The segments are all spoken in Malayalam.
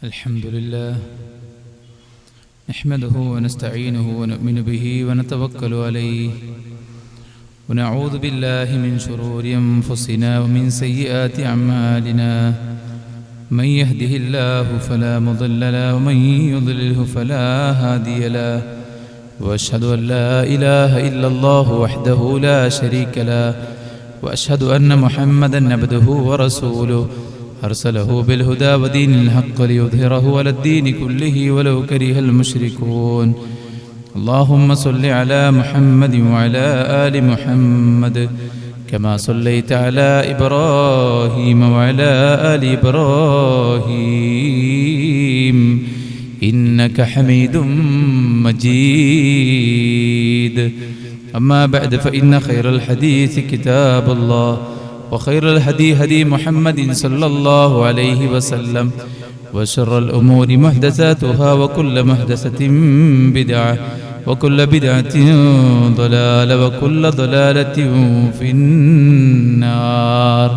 الحمد لله نحمده ونستعينه ونؤمن به ونتوكل عليه ونعوذ بالله من شرور أنفسنا ومن سيئات أعمالنا من يهده الله فلا مضل له ومن يضلله فلا هادي له وأشهد أن لا إله إلا الله وحده لا شريك له وأشهد أن محمدا عبده ورسوله أرسله بالهدى ودين الحق ليظهره على الدين كله ولو كره المشركون اللهم صل على محمد وعلى آل محمد كما صليت على إبراهيم وعلى آل إبراهيم إنك حميد مجيد أما بعد فإن خير الحديث كتاب الله وخير الهدي هدي محمد صلى الله عليه وسلم وشر الأمور محدثاتها وكل محدثة بدعة وكل بدعة ضلالة وكل ضلالة في النار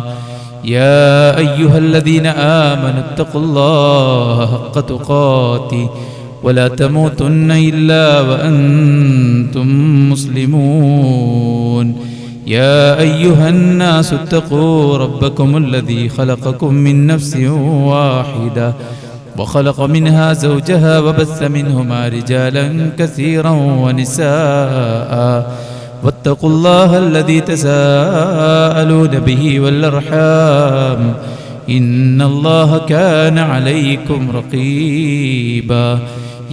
يا أيها الذين آمنوا اتقوا الله حق تقاته ولا تموتن إلا وأنتم مسلمون يا أيها الناس اتقوا ربكم الذي خلقكم من نفس واحدة وخلق منها زوجها وبث منهما رجالا كثيرا ونساء واتقوا الله الذي تساءلون به والأرحام إن الله كان عليكم رقيبا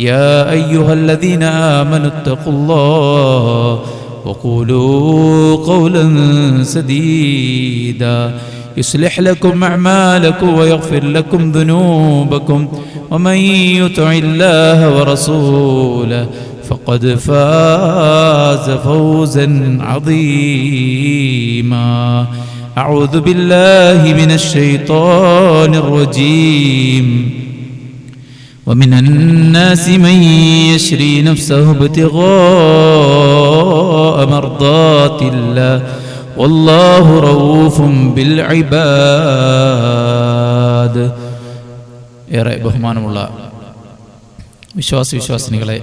يا أيها الذين آمنوا اتقوا الله وقولوا قولا سديدا يصلح لكم أعمالكم ويغفر لكم ذنوبكم ومن يطع الله ورسوله فقد فاز فوزا عظيما أعوذ بالله من الشيطان الرجيم ومن الناس من يشري نفسه ابتغاء مرضات الله والله رؤوف بالعباد. ഏറെ ബഹുമാനമുള്ള വിശ്വാസിനികളെ,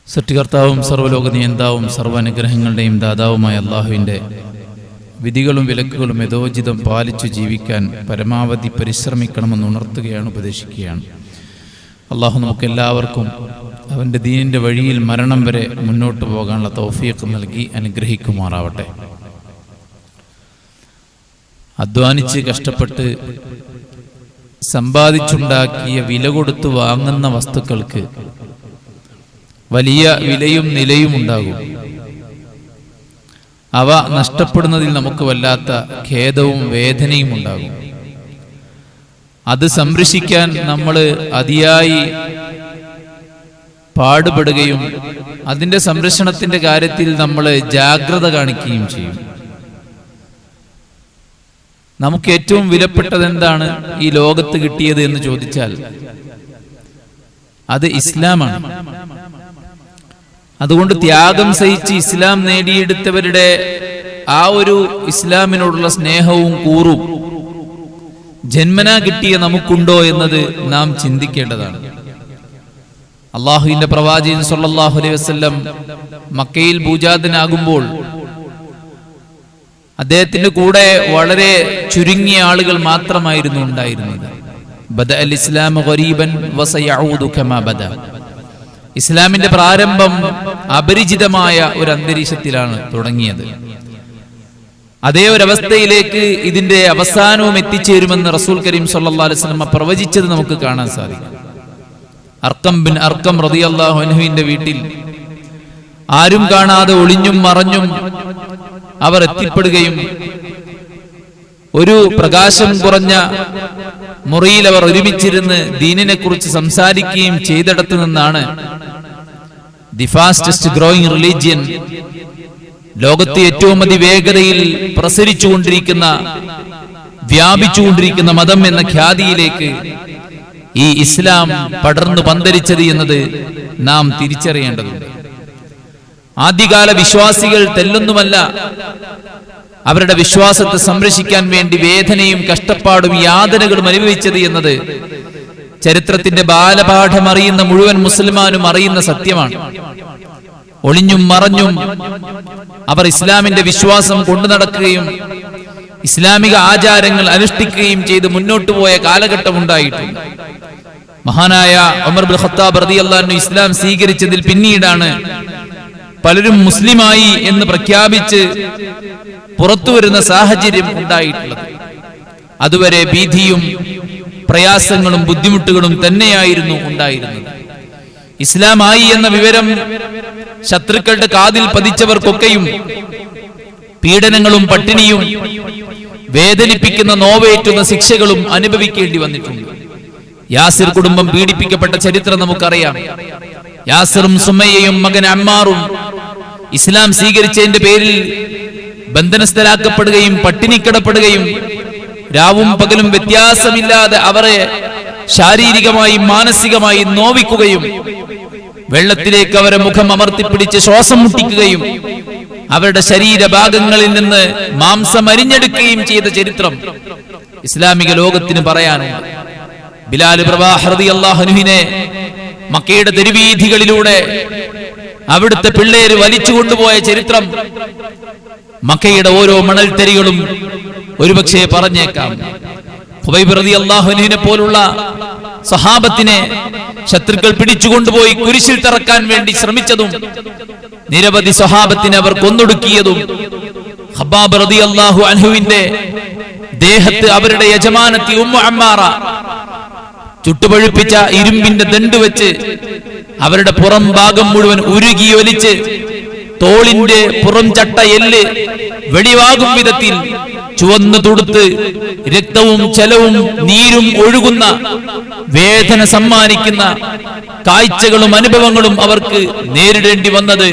സൃഷ്ടികർത്താവും സർവ്വലോക നിയന്താവും സർവ്വാനുഗ്രഹങ്ങളുടെയും ദാതാവുമായ അള്ളാഹുവിൻ്റെ വിധികളും വിലക്കുകളും യഥോചിതം പാലിച്ചു ജീവിക്കാൻ പരമാവധി പരിശ്രമിക്കണമെന്ന് ഉണർത്തുകയാണ്, ഉപദേശിക്കുകയാണ്. അള്ളാഹു നമുക്കെല്ലാവർക്കും അവൻ്റെ ദീനിൻ്റെ വഴിയിൽ മരണം വരെ മുന്നോട്ട് പോകാനുള്ള തൗഫീഖ് നൽകി അനുഗ്രഹിക്കുമാറാവട്ടെ. അധ്വാനിച്ച് കഷ്ടപ്പെട്ട് സമ്പാദിച്ചുണ്ടാക്കിയ വില കൊടുത്തു വാങ്ങുന്ന വസ്തുക്കൾക്ക് വലിയ വിലയും നിലയും ഉണ്ടാകും. അവ നഷ്ടപ്പെടുന്നതിൽ നമുക്ക് വല്ലാത്ത ഖേദവും വേദനയും ഉണ്ടാകും. അത് സംരക്ഷിക്കാൻ നമ്മൾ അതിയായി പാടുപെടുകയും അതിൻ്റെ സംരക്ഷണത്തിൻ്റെ കാര്യത്തിൽ നമ്മൾ ജാഗ്രത കാണിക്കുകയും ചെയ്യും. നമുക്ക് ഏറ്റവും വിലപ്പെട്ടത് എന്താണ് ഈ ലോകത്ത് കിട്ടിയത് എന്ന് ചോദിച്ചാൽ അത് ഇസ്ലാമാണ്. അതുകൊണ്ട് ത്യാഗം സഹിച്ച് ഇസ്ലാം നേടിയെടുത്തവരുടെ ആ ഒരു ഇസ്ലാമിനോടുള്ള സ്നേഹവും കൂറും ജന്മനാ കിട്ടിയ നമുക്കുണ്ടോ എന്നത് നാം ചിന്തിക്കേണ്ടതാണ്. അള്ളാഹുവിന്റെ പ്രവാചകൻ സല്ലല്ലാഹു അലൈഹി വസല്ലം മക്കയിൽ ഭൂജാതനാകുമ്പോൾ അദ്ദേഹത്തിന്റെ കൂടെ വളരെ ചുരുങ്ങിയ ആളുകൾ മാത്രമായിരുന്നു ഉണ്ടായിരുന്നത്. ബദഅൽ ഇസ്ലാമു ഗരീബൻ വസയഊദു കമാ ബദഅ. ഇസ്ലാമിന്റെ പ്രാരംഭം അപരിചിതമായ ഒരു അന്തരീക്ഷത്തിലാണ് തുടങ്ങിയത്. അതേ ഒരവസ്ഥയിലേക്ക് ഇതിന്റെ അവസാനവും എത്തിച്ചേരുമെന്ന് റസൂൽ കരീം സല്ലല്ലാഹു അലൈഹി വസല്ലം പ്രവചിച്ചത് നമുക്ക് കാണാൻ സാധിക്കും. അർക്കം ബിൻ അർക്കം റളിയല്ലാഹു അൻഹുവിന്റെ വീട്ടിൽ ആരും കാണാതെ ഒളിഞ്ഞും മറഞ്ഞും അവർ എത്തിപ്പെടുകയും ഒരു പ്രകാശം കുറഞ്ഞ മുറിയിൽ അവർ ഒരുമിച്ചിരുന്ന് ദീനിനെ കുറിച്ച് സംസാരിക്കുകയും ചെയ്തിടത്തു നിന്നാണ് ദി ഫാസ്റ്റസ്റ്റ് ഗ്രോയിങ് റിലീജിയൻ, ലോകത്തെ ഏറ്റവും അതിവേഗതയിൽ പ്രസരിച്ചുകൊണ്ടിരിക്കുന്ന വ്യാപിച്ചുകൊണ്ടിരിക്കുന്ന മതം എന്ന ഖ്യാതിയിലേക്ക് ഈ ഇസ്ലാം പടർന്നു പന്തലിച്ചത് എന്നത് നാം തിരിച്ചറിയേണ്ടതുണ്ട്. ആദ്യകാല വിശ്വാസികൾ തെല്ലൊന്നുമല്ല അവരുടെ വിശ്വാസത്തെ സംരക്ഷിക്കാൻ വേണ്ടി വേദനയും കഷ്ടപ്പാടും യാതനകളും അനുഭവിച്ചത് എന്നത് ചരിത്രത്തിന്റെ ബാലപാഠം അറിയുന്ന മുഴുവൻ മുസ്ലിമാനും അറിയുന്ന സത്യമാണ്. ഒളിഞ്ഞും മറഞ്ഞും അവർ ഇസ്ലാമിന്റെ വിശ്വാസം കൊണ്ടു നടക്കുകയും ഇസ്ലാമിക ആചാരങ്ങൾ അനുഷ്ഠിക്കുകയും ചെയ്ത് മുന്നോട്ടു പോയ കാലഘട്ടം ഉണ്ടായിട്ടുണ്ട്. മഹാനായ ഉമർ ഇബ്നു ഖത്താബ് റളിയല്ലാഹു അൻഹു ഇസ്ലാം സ്വീകരിച്ചതിൽ പിന്നീടാണ് പലരും മുസ്ലിമായി എന്ന് പ്രഖ്യാപിച്ച് പുറത്തു വരുന്ന സാഹചര്യം ഉണ്ടായിട്ടുള്ളത്. അതുവരെ ഭീതിയും പ്രയാസങ്ങളും ബുദ്ധിമുട്ടുകളും തന്നെയായിരുന്നു ഉണ്ടായിരുന്നത്. ഇസ്ലാമായി എന്ന വിവരം ശത്രുക്കളുടെ കാതിൽ പതിച്ചവർക്കൊക്കെയും പീഡനങ്ങളും പട്ടിണിയും വേദനിപ്പിക്കുന്ന നോവേറ്റുന്ന ശിക്ഷകളും അനുഭവിക്കേണ്ടി വന്നിട്ടുണ്ട്. യാസിർ കുടുംബം പീഡിപ്പിക്കപ്പെട്ട ചരിത്രം നമുക്കറിയാം. യാസിറും സുമയ്യയും മകൻ അമ്മാറും ഇസ്ലാം സ്വീകരിച്ചതിന്റെ പേരിൽ ബന്ധനസ്ഥരാക്കപ്പെടുകയും പട്ടിണിക്കിടപ്പെടുകയും രാവും പകലും വ്യത്യാസമില്ലാതെ അവരെ ശാരീരികമായും മാനസികമായും നോവിക്കുകയും വെള്ളത്തിലേക്ക് അവരെ മുഖം അമർത്തിപ്പിടിച്ച് ശ്വാസം മുട്ടിക്കുകയും അവരുടെ ശരീരഭാഗങ്ങളിൽ നിന്ന് മാംസം അരിഞ്ഞെടുക്കുകയും ചെയ്ത ചരിത്രം ഇസ്ലാമിക ലോകത്തിന് പറയാനുണ്ട്. ബിലാൽ റളിയല്ലാഹു അൻഹുവിനെ മക്കയുടെ തെരുവീഥികളിലൂടെ അവിടുത്തെ പിള്ളേര് വലിച്ചു കൊണ്ടുപോയ ചരിത്രം മക്കയുടെ ഓരോ മണൽത്തരികളും ഒരുപക്ഷെ പറഞ്ഞേക്കാം. ഖുബൈബ് റളിയല്ലാഹു അൻഹുവിനെ പോലുള്ള സഹാബത്തിനെ ശത്രുക്കൾ പിടിച്ചുകൊണ്ടുപോയി കുരിശിൽ തറക്കാൻ വേണ്ടി ശ്രമിച്ചതും നിരവധി സഹാബത്തിനെ അവർ കൊന്നൊടുക്കിയതും ഖബ്ബാബ് റളിയല്ലാഹു അൻഹുവിന്റെ ദേഹത്ത് അവരുടെ യജമാനത്തി ഉമ്മു അമ്മാറ ചുട്ടുപഴുപ്പിച്ച ഇരുമ്പിന്റെ ദണ്ട് വെച്ച് അവരുടെ പുറം ഭാഗം മുഴുവൻ ഉരുകി ഒലിച്ച് തോളിന്റെ പുറം ചട്ട എല്ല് വെളിവാകും വിധത്തിൽ ചുവന്നു തുടുത്ത് രക്തവും ജലവും നീരും ഒഴുകുന്ന വേദന സമ്മാനിക്കുന്ന കാഴ്ചകളും അനുഭവങ്ങളും അവർക്ക് നേരിടേണ്ടി വന്നത്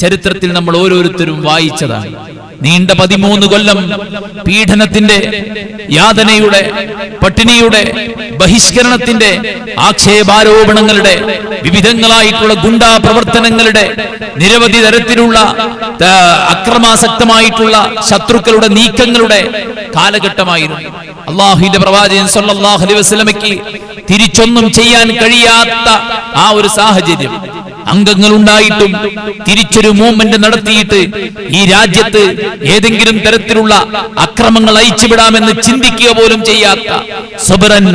ചരിത്രത്തിൽ നമ്മൾ ഓരോരുത്തരും വായിച്ചതാണ്. നീണ്ട 13 കൊല്ലം പീഡനത്തിന്റെ, യാതനയുടെ, പട്ടിണിയുടെ, ബഹിഷ്കരണത്തിന്റെ, ആക്ഷേപാരോപണങ്ങളുടെ, വിവിധങ്ങളായിട്ടുള്ള ഗുണ്ടാ പ്രവർത്തനങ്ങളുടെ, നിരവധി തരത്തിലുള്ള അക്രമാസക്തമായിട്ടുള്ള ശത്രുക്കളുടെ നീക്കങ്ങളുടെ കാലഘട്ടമായിരുന്നു. അല്ലാഹുവിന്റെ പ്രവാചകൻ സല്ലല്ലാഹു അലൈഹി വസല്ലമയ്ക്ക് തിരിച്ചൊന്നും ചെയ്യാൻ കഴിയാത്ത ആ ഒരു സാഹചര്യം അംഗങ്ങൾ ഉണ്ടായിട്ടും തിരിച്ചൊരു മൂവ്മെന്റ് നടത്തിയിട്ട് ഈ രാജ്യത്ത് ഏതെങ്കിലും തരത്തിലുള്ള അക്രമങ്ങൾ അയച്ചുവിടാമെന്ന് ചിന്തിക്കുക പോലും ചെയ്യാത്ത സബറൻ,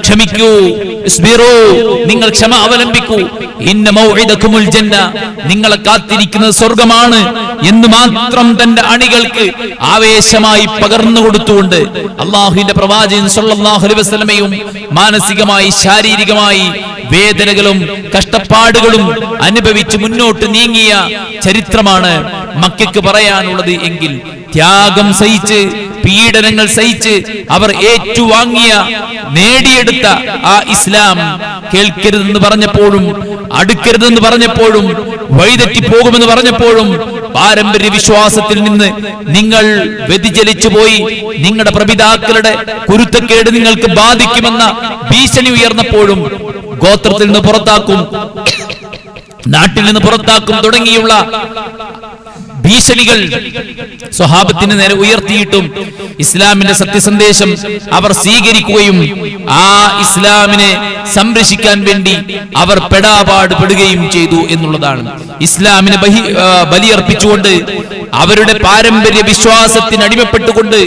ക്ഷമിക്കൂ, ഇസ്ബിറൂ, നിങ്ങൾ ക്ഷമ അവലംബിക്കൂ, ഇന്ന മൗഇദകുമുൽ ജന്ന, നിങ്ങളെ കാത്തിരിക്കുന്നത് സ്വർഗമാണ് എന്ന് മാത്രം തന്റെ അണികൾക്ക് ആവേശമായി പകർന്നു കൊടുത്തുകൊണ്ട് അല്ലാഹുവിന്റെ പ്രവാചകൻ സല്ലല്ലാഹു അലൈഹി വസല്ലമയും മാനസികമായി ശാരീരികമായി വേദനകളും കഷ്ടപ്പാടുകളും അനുഭവിച്ച് മുന്നോട്ട് നീങ്ങിയ ചരിത്രമാണ് മക്കയ്ക്ക് പറയാനുള്ളത് എങ്കിൽ ത്യാഗം സഹിച്ച്, പീഡനങ്ങൾ സഹിച്ച് അവർ ഏറ്റുവാങ്ങിയ, നേടിയെടുത്ത ആ ഇസ്ലാം കേൾക്കരുതെന്ന് പറഞ്ഞപ്പോഴും, അടുക്കരുതെന്ന് പറഞ്ഞപ്പോഴും, വഴിതെറ്റി പോകുമെന്ന് പറഞ്ഞപ്പോഴും, പാരമ്പര്യ വിശ്വാസത്തിൽ നിന്ന് നിങ്ങൾ വ്യതിചലിച്ചു പോയി, നിങ്ങളുടെ പ്രപിതാക്കളുടെ കുരുത്തക്കേട് നിങ്ങൾക്ക് ബാധിക്കുമെന്ന ഭീഷണി ഉയർന്നപ്പോഴും, ഗോത്രത്തിൽ നിന്ന് പുറത്താക്കും, നാട്ടിൽ നിന്ന് പുറത്താക്കും തുടങ്ങിയുള്ള ഭീഷണികൾ സ്വഹാബത്തിന് നേരെ ഉയർത്തിയിട്ടും ഇസ്ലാമിന്റെ സത്യസന്ദേശം അവർ സ്വീകരിക്കുകയും ആ ഇസ്ലാമിനെ സംരക്ഷിക്കാൻ വേണ്ടി അവർ പെടാപാട് പെടുകയും ചെയ്തു എന്നുള്ളതാണ്. ഇസ്ലാമിനെ ബലിയർപ്പിച്ചുകൊണ്ട് അവരുടെ പാരമ്പര്യ വിശ്വാസത്തിന് അടിമപ്പെട്ടുകൊണ്ട്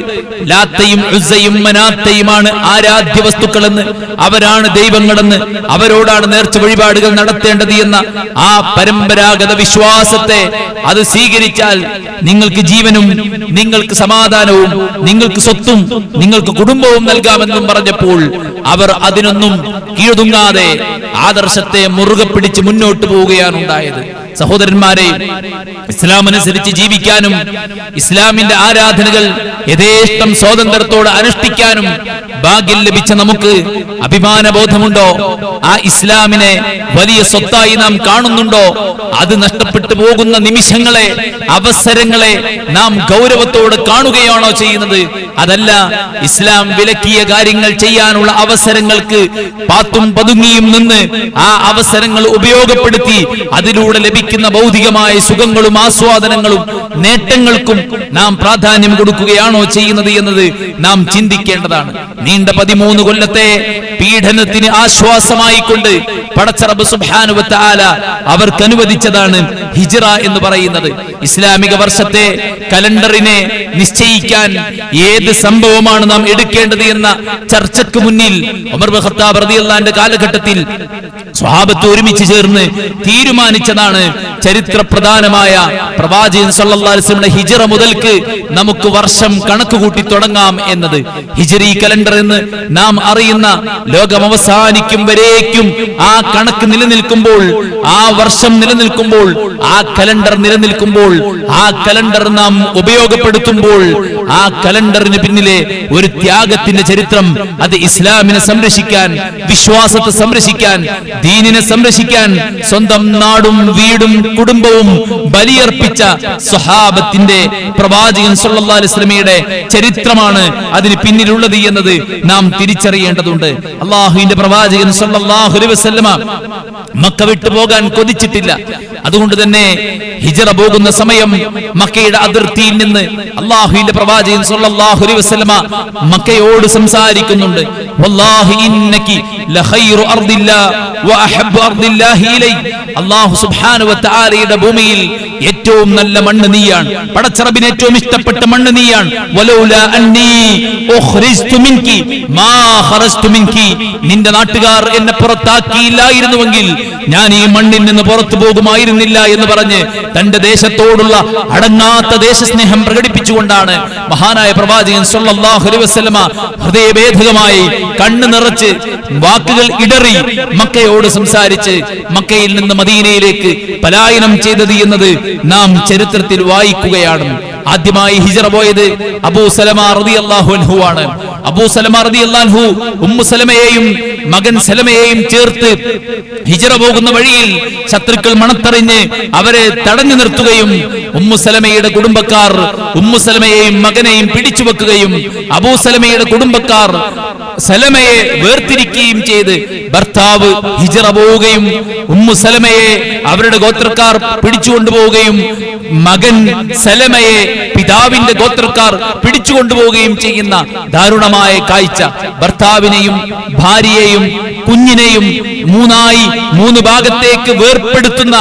ലാത്തയും ഉസ്സയും മനാത്തയുമാണ് ആരാധ്യ വസ്തുക്കളെന്ന്, അവരാണ് ദൈവങ്ങളെന്ന്, അവരോടാണ് നേർച്ച വഴിപാടുകൾ നടത്തേണ്ടത് എന്ന ആ പരമ്പരാഗത വിശ്വാസത്തെ അത് സ്വീകരിച്ചാൽ നിങ്ങൾക്ക് ജീവനും നിങ്ങൾക്ക് സമാധാനവും നിങ്ങൾക്ക് സ്വത്തും നിങ്ങൾക്ക് കുടുംബവും നൽകാമെന്നും പറഞ്ഞപ്പോൾ അവർ അതിനൊന്നും കീഴൊതുങ്ങാതെ ആദർശത്തെ മുറുകെ പിടിച്ച് മുന്നോട്ട് പോവുകയാണ് ഉണ്ടായത്. സഹോദരന്മാരെ, ഇസ്ലാം അനുസരിച്ച് ജീവിക്കാനും ഇസ്ലാമിന്റെ ആരാധനകൾ യഥേഷ്ടം സ്വാതന്ത്ര്യത്തോടെ അനുഷ്ഠിക്കാനും ഭാഗ്യം ലഭിച്ച നമുക്ക് അഭിമാനബോധമുണ്ടോ? ആ ഇസ്ലാമിനെ വലിയ സ്വത്തായി നാം കാണുന്നുണ്ടോ? അത് നഷ്ടപ്പെട്ടു പോകുന്ന നിമിഷങ്ങളെ, അവസരങ്ങളെ നാം ഗൗരവത്തോടെ കാണുകയാണോ ചെയ്യുന്നത്? അതല്ല, ഇസ്ലാം വിലക്കിയ കാര്യങ്ങൾ ചെയ്യാനുള്ള അവസരങ്ങൾക്ക് പാത്തും പതുങ്ങിയും നിന്ന് ആ അവസരങ്ങൾ ഉപയോഗപ്പെടുത്തി അതിലൂടെ ലഭിക്കുന്ന ഭൗതികമായ സുഖങ്ങളും ആസ്വാദനങ്ങളും നേട്ടങ്ങൾക്കും നാം പ്രാധാന്യം കൊടുക്കുകയാണോ ചെയ്യുന്നത് എന്നത് നാം ചിന്തിക്കേണ്ടതാണ്. നീണ്ട 13 കൊല്ലത്തെ പീഡനത്തിന് ആശ്വാസമായിക്കൊണ്ട് പടച്ച റബ്ബ് സുബ്ഹാനഹു വ തആല അവർക്ക് അനുവദിച്ചതാണ് ഹിജ്റ എന്ന് പറയുന്നത്. ഇസ്ലാമിക വർഷത്തെ കലണ്ടറിനെ നിശ്ചയിക്കാൻ ഏത് സംഭവമാണ് നാം എടുക്കേണ്ടത് എന്ന ചർച്ചയ്ക്ക് മുന്നിൽ ഉമർ ഇബ്നു ഖത്താബ് റളിയല്ലാഹു അൻഹു കാലഘട്ടത്തിൽ സ്വഹാബത്ത് ഒരുമിച്ച് ചേർന്ന് തീരുമാനിച്ചതാണ് ചരിത്രപ്രധാനമായ പ്രവാചകൻ സല്ലല്ലാഹു അലൈഹി വസല്ലം ഹിജ്റ മുതൽക്ക് നമുക്ക് വർഷം കണക്ക് കൂട്ടി തുടങ്ങാം എന്നത്. ഹിജ്റി കലണ്ടർ എന്ന് നാം അറിയുന്ന ലോകം അവസാനിക്കും വരേക്കും ആ കണക്ക് നിലനിൽക്കുമ്പോൾ, ആ വർഷം നിലനിൽക്കുമ്പോൾ, ആ കലണ്ടർ നിലനിൽക്കുമ്പോൾ, ആ കലണ്ടർ നാം ഉപയോഗപ്പെടുത്തുമ്പോൾ ആ കലണ്ടറിന് പിന്നിലെ ഒരു ത്യാഗത്തിന്റെ ചരിത്രം, അത് ഇസ്ലാമിനെ സംരക്ഷിക്കാൻ, വിശ്വാസത്തെ സംരക്ഷിക്കാൻ, ദീനിനെ സംരക്ഷിക്കാൻ സ്വന്തം നാടും വീടും കുടുംബവും ബലിയർപ്പിച്ച സ്വഹാബത്തിന്റെ പ്രവാചകൻ സല്ലല്ലാഹു അലൈഹി വസല്ലമയുടെ ചരിത്രമാണ് അതിന് പിന്നിലുള്ളത് എന്നത് നാം തിരിച്ചറിയേണ്ടതുണ്ട്. അല്ലാഹുവിന്റെ പ്രവാചകൻ സല്ലല്ലാഹു അലൈഹി വസല്ലമ മക്ക വിട്ടു പോകാൻ കൊതിച്ചിട്ടില്ല. അതുകൊണ്ട് തന്നെ ഹിജ്റ പോകുന്ന സമയം മക്കയുടെ അതിർത്തിയിൽ നിന്ന് അല്ലാഹുവിന്റെ പ്രവാചകൻ സല്ലല്ലാഹു അലൈഹി വസല്ലമ മക്കയോട് സംസാരിക്കുന്നുണ്ട്. വല്ലാഹി ഇന്നകി ലഖൈറു അർദില്ലാ വ അഹബ്ബു അർദില്ലാഹി ഇലൈ. അല്ലാഹു സുബ്ഹാനഹു വ തആലയുടെ ഭൂമിയിൽ ഏറ്റവും നല്ല മണ്ണ് നീയാണ്, പടച്ച റബ്ബിന് ഏറ്റവും ഇഷ്ടപ്പെട്ട മണ്ണ് നീയാണ്. വലൗലാ അന്നീ ഉഖ്രിജ്തു മിൻകി മാ ഖറജ്തു മിൻകി. നിന്റെ നാട്ടുകാർ എന്നെ പുറത്താക്കിയില്ലായിരുന്നുവെങ്കിൽ ഞാൻ ഈ മണ്ണിൽ നിന്ന് പുറത്തു പോകുമായിരുന്നില്ല എന്ന് പറഞ്ഞ് തന്റെ ദേശത്തോടുള്ള അടങ്ങാത്ത ദേശസ്നേഹം പ്രകടിപ്പിച്ചുകൊണ്ടാണ് മഹാനായ പ്രവാചകൻ സല്ലല്ലാഹു അലൈഹി വസല്ലമ ഹൃദയഭേദകമായി കണ്ണു നിറച്ച് വാക്കുകൾ ഇടറി മക്കയോട് സംസാരിച്ച് മക്കയിൽ നിന്ന് മദീനയിലേക്ക് പലായനം ചെയ്തത് എന്നത് നാം ചരിത്രത്തിൽ വായിക്കുകയാണ്. ആദ്യമായി ഹിജ്റ പോയത് അബൂ സലമ റളിയല്ലാഹു അൻഹു ആണ്. അബൂ സലമ റളിയല്ലാഹു അൻഹു ഉമ്മു സലമയെയും മകൻ സലമയെയും ചേർത്ത് ഹിജ്റ പോകുന്ന വഴിയിൽ ശത്രുക്കൾ മണത്തറിഞ്ഞ് അവരെ തടഞ്ഞു നിർത്തുകയും ഉമ്മു സലമയുടെ കുടുംബക്കാർ ഉമ്മു സലമയെയും മകനെയും പിടിച്ചു വെക്കുകയും അബൂ സലമയുടെ കുടുംബക്കാർ സലമയെ വേർതിരിക്കുകയും ചെയ്ത് ഭർത്താവ് ഹിജ്റ പോവുകയും ഉമ്മു സലമയെ അവരുടെ ഗോത്രക്കാർ പിടിച്ചുകൊണ്ടുപോവുകയും മകൻ സലമയെ പിതാവിന്റെ ഗോത്രക്കാർ പിടിച്ചുകൊണ്ടുപോവുകയും ചെയ്യുന്ന ദാരുണമായ കാഴ്ച. ഭർത്താവിനെയും ഭാര്യയെയും കുഞ്ഞിനെയും മൂന്ന് ഭാഗത്തേക്ക് വേർപ്പെടുത്തുന്ന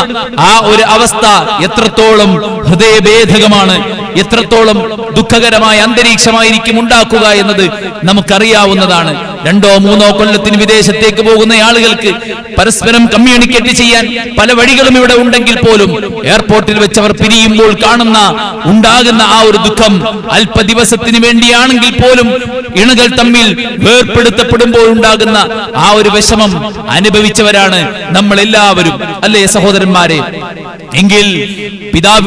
ആ ഒരു അവസ്ഥ എത്രത്തോളം ഹൃദയഭേദകമാണ്, എത്രത്തോളം ദുഃഖകരമായ അന്തരീക്ഷമായിരിക്കും ഉണ്ടാക്കുക എന്നത് നമുക്കറിയാവുന്നതാണ്. 2-3 കൊല്ലത്തിന് വിദേശത്തേക്ക് പോകുന്ന ആളുകൾക്ക് പരസ്പരം കമ്മ്യൂണിക്കേറ്റ് ചെയ്യാൻ പല വഴികളും ഇവിടെ ഉണ്ടെങ്കിൽ പോലും എയർപോർട്ടിൽ വെച്ചവർ പിരിയുമ്പോൾ ഉണ്ടാകുന്ന ആ ഒരു ദുഃഖം അല്പ ദിവസത്തിന് വേണ്ടിയാണെങ്കിൽ പോലും ഇണകൾ തമ്മിൽ വേർപ്പെടുത്തപ്പെടുമ്പോൾ ഉണ്ടാകുന്ന ആ ഒരു വിഷമം അനുഭവിച്ചവരാണ് നമ്മൾ എല്ലാവരും, അല്ലേ സഹോദരന്മാരെ? എങ്കിൽ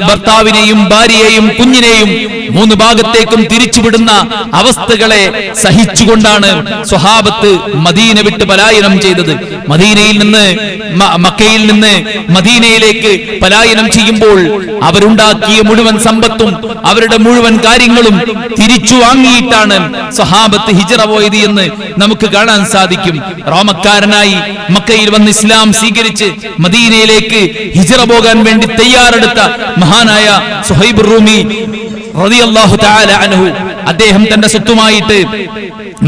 ഭർത്താവിനെയും ഭാര്യയെയും കുഞ്ഞിനെയും 3 ഭാഗത്തേക്കും തിരിച്ചുവിടുന്ന അവസ്ഥകളെ സഹിച്ചുകൊണ്ടാണ് സ്വഹാബത്ത് മദീന വിട്ട് പലായനം ചെയ്തത്. മക്കയിൽ നിന്ന് മദീനയിലേക്ക് പലായനം ചെയ്യുമ്പോൾ അവരുണ്ടാക്കിയ മുഴുവൻ സമ്പത്തും അവരുടെ മുഴുവൻ കാര്യങ്ങളും തിരിച്ചു വാങ്ങിയിട്ടാണ് സ്വഹാബത്ത് ഹിജ്റ പോയത് എന്ന് നമുക്ക് കാണാൻ സാധിക്കും. റോമക്കാരനായി മക്കയിൽ വന്ന് ഇസ്ലാം സ്വീകരിച്ച് മദീനയിലേക്ക് ഹിജ്റ പോകാൻ വേണ്ടി തയ്യാറെടുത്ത മഹാനായ സുഹൈബ് റൂമി റളിയല്ലാഹു തആല അൻഹു, അദ്ദേഹം തന്റെ സ്വത്തുമായിട്ട്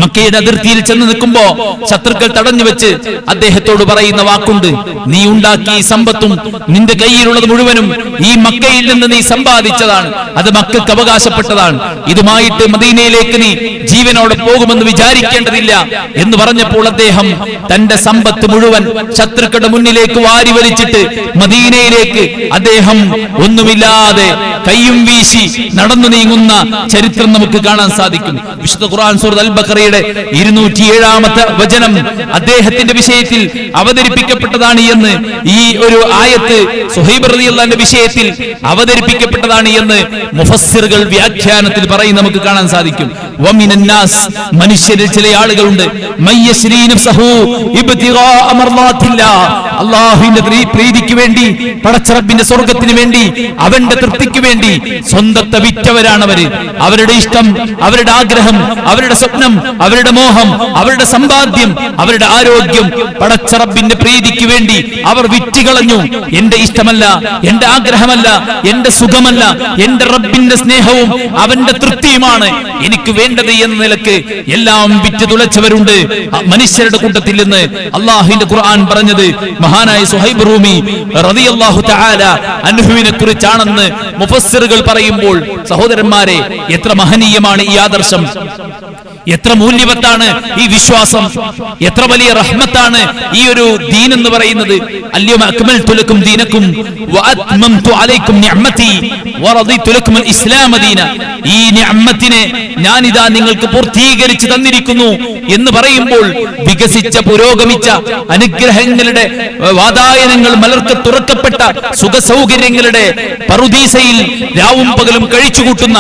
മക്കയുടെ അതിർത്തിയിൽ ചെന്ന് നിൽക്കുമ്പോ ശത്രുക്കൾ തടഞ്ഞു വെച്ച് അദ്ദേഹത്തോട് പറയുന്ന വാക്കുണ്ട്: നീ ഉണ്ടാക്കിയ സമ്പത്തും നിന്റെ കയ്യിലുള്ളത് മുഴുവനും ഈ മക്കയിൽ നിന്ന് നീ സമ്പാദിച്ചതാണ്, അത് മക്കൾക്ക് അവകാശപ്പെട്ടതാണ്, ഇതുമായിട്ട് മദീനയിലേക്ക് നീ ജീവനോടെ പോകുമെന്ന് വിചാരിക്കേണ്ടതില്ല എന്ന് പറഞ്ഞപ്പോൾ അദ്ദേഹം തന്റെ സമ്പത്ത് മുഴുവൻ ശത്രുക്കളുടെ മുന്നിലേക്ക് വാരി വലിച്ചിട്ട് മദീനയിലേക്ക് അദ്ദേഹം ഒന്നുമില്ലാതെ കയ്യും വീശി നടന്നു നീങ്ങുന്ന ചരിത്രം നമുക്ക് കാണാൻ സാധിക്കും. വിശുദ്ധ ഖുർആൻ സൂറത്ത് അൽ-ബഖറയുടെ 207-ാമത്തെ വചനം അദ്ദേഹത്തിന്റെ വിഷയത്തിൽ അവതരിപ്പിക്കപ്പെട്ടതാണ് എന്ന്, ഈ ഒരു ആയത്ത് സുഹൈബ് റളിയല്ലാഹുവിന്റെ വിഷയത്തിൽ അവതരിപ്പിക്കപ്പെട്ടതാണ് എന്ന് മുഫസ്സിറുകൾ വ്യാഖ്യാനത്തിൽ പറയും നമുക്ക് കാണാൻ സാധിക്കും. വമിനൻ നാസ്, മനുഷ്യരിൽ ചില ആളുകളുണ്ട്, മയ്യശ്രീ നഫ്സഹു ഇബ്തിഗാ അമർലാത്തില്ലാ, അല്ലാഹുവിന്റെ പ്രീതിക്ക് വേണ്ടി, പടച്ചറബിന്റെ സ്വർഗ്ഗത്തിന് വേണ്ടി, അവന്റെ തൃപ്തിക്ക് വേണ്ടി സ്വന്തത്തെ വിറ്റവരാണവര്. അവരുടെ ഇഷ്ടം, അവരുടെ ആഗ്രഹം, അവരുടെ സ്വപ്നം, അവരുടെ മോഹം, അവരുടെ സമ്പാദ്യം, അവരുടെ ആരോഗ്യം പടച്ചറബിന്റെ പ്രീതിക്ക് വേണ്ടി അവർ വിറ്റുകളഞ്ഞു. എന്റെ ഇഷ്ടമല്ല, എന്റെ ആഗ്രഹമല്ല, എന്റെ സുഖമല്ല, എന്റെ റബ്ബിന്റെ സ്നേഹവും അവന്റെ തൃപ്തിയുമാണ് എനിക്ക് വേണ്ടത് എന്ന നിലക്ക് എല്ലാം വിറ്റ് തുളച്ചവരുണ്ട് മനുഷ്യരുടെ കൂട്ടത്തിൽ നിന്ന് അല്ലാഹുവിന്റെ ഖുർആൻ പറഞ്ഞത്. മഹാനായ സുഹൈബ് റൂമി റളിയല്ലാഹു തആല അൻഹുവിനെ കുറിച്ചാണെന്ന് മുഫസ്സിറുകൾ പറയുമ്പോൾ, സഹോദരന്മാരെ, എത്ര മഹനീയമാണ് ഈ ആദർശം, എത്ര മൂല്യവത്താണ് ഈ വിശ്വാസം, എത്ര വലിയ റഹ്മത്താണ് ഈ ഒരു ദീൻ എന്ന് പറയുന്നത്. അൽയൗമ അക്മൽതു ലക്കും ദീനക്കും വഅത്മംതു അലൈക്കും നിഅമതി വറദിതു ലക്കും അൽ ഇസ്ലാമ ദീന. ഈ നിഅമത്തിനെ ഞാനിതാ നിങ്ങൾക്ക് പൂർത്തീകരിച്ചു തന്നിരിക്കുന്നു എന്ന് പറയുമ്പോൾ, വികസിച്ച പുരോഗമിച്ച അനുഗ്രഹങ്ങളുടെ വാതായനങ്ങൾ മലർക്ക് തുറക്കപ്പെട്ട സുഖസൗകര്യങ്ങളുടെ പറുദീസയിൽ രാവും പകലും കഴിച്ചുകൂട്ടുന്ന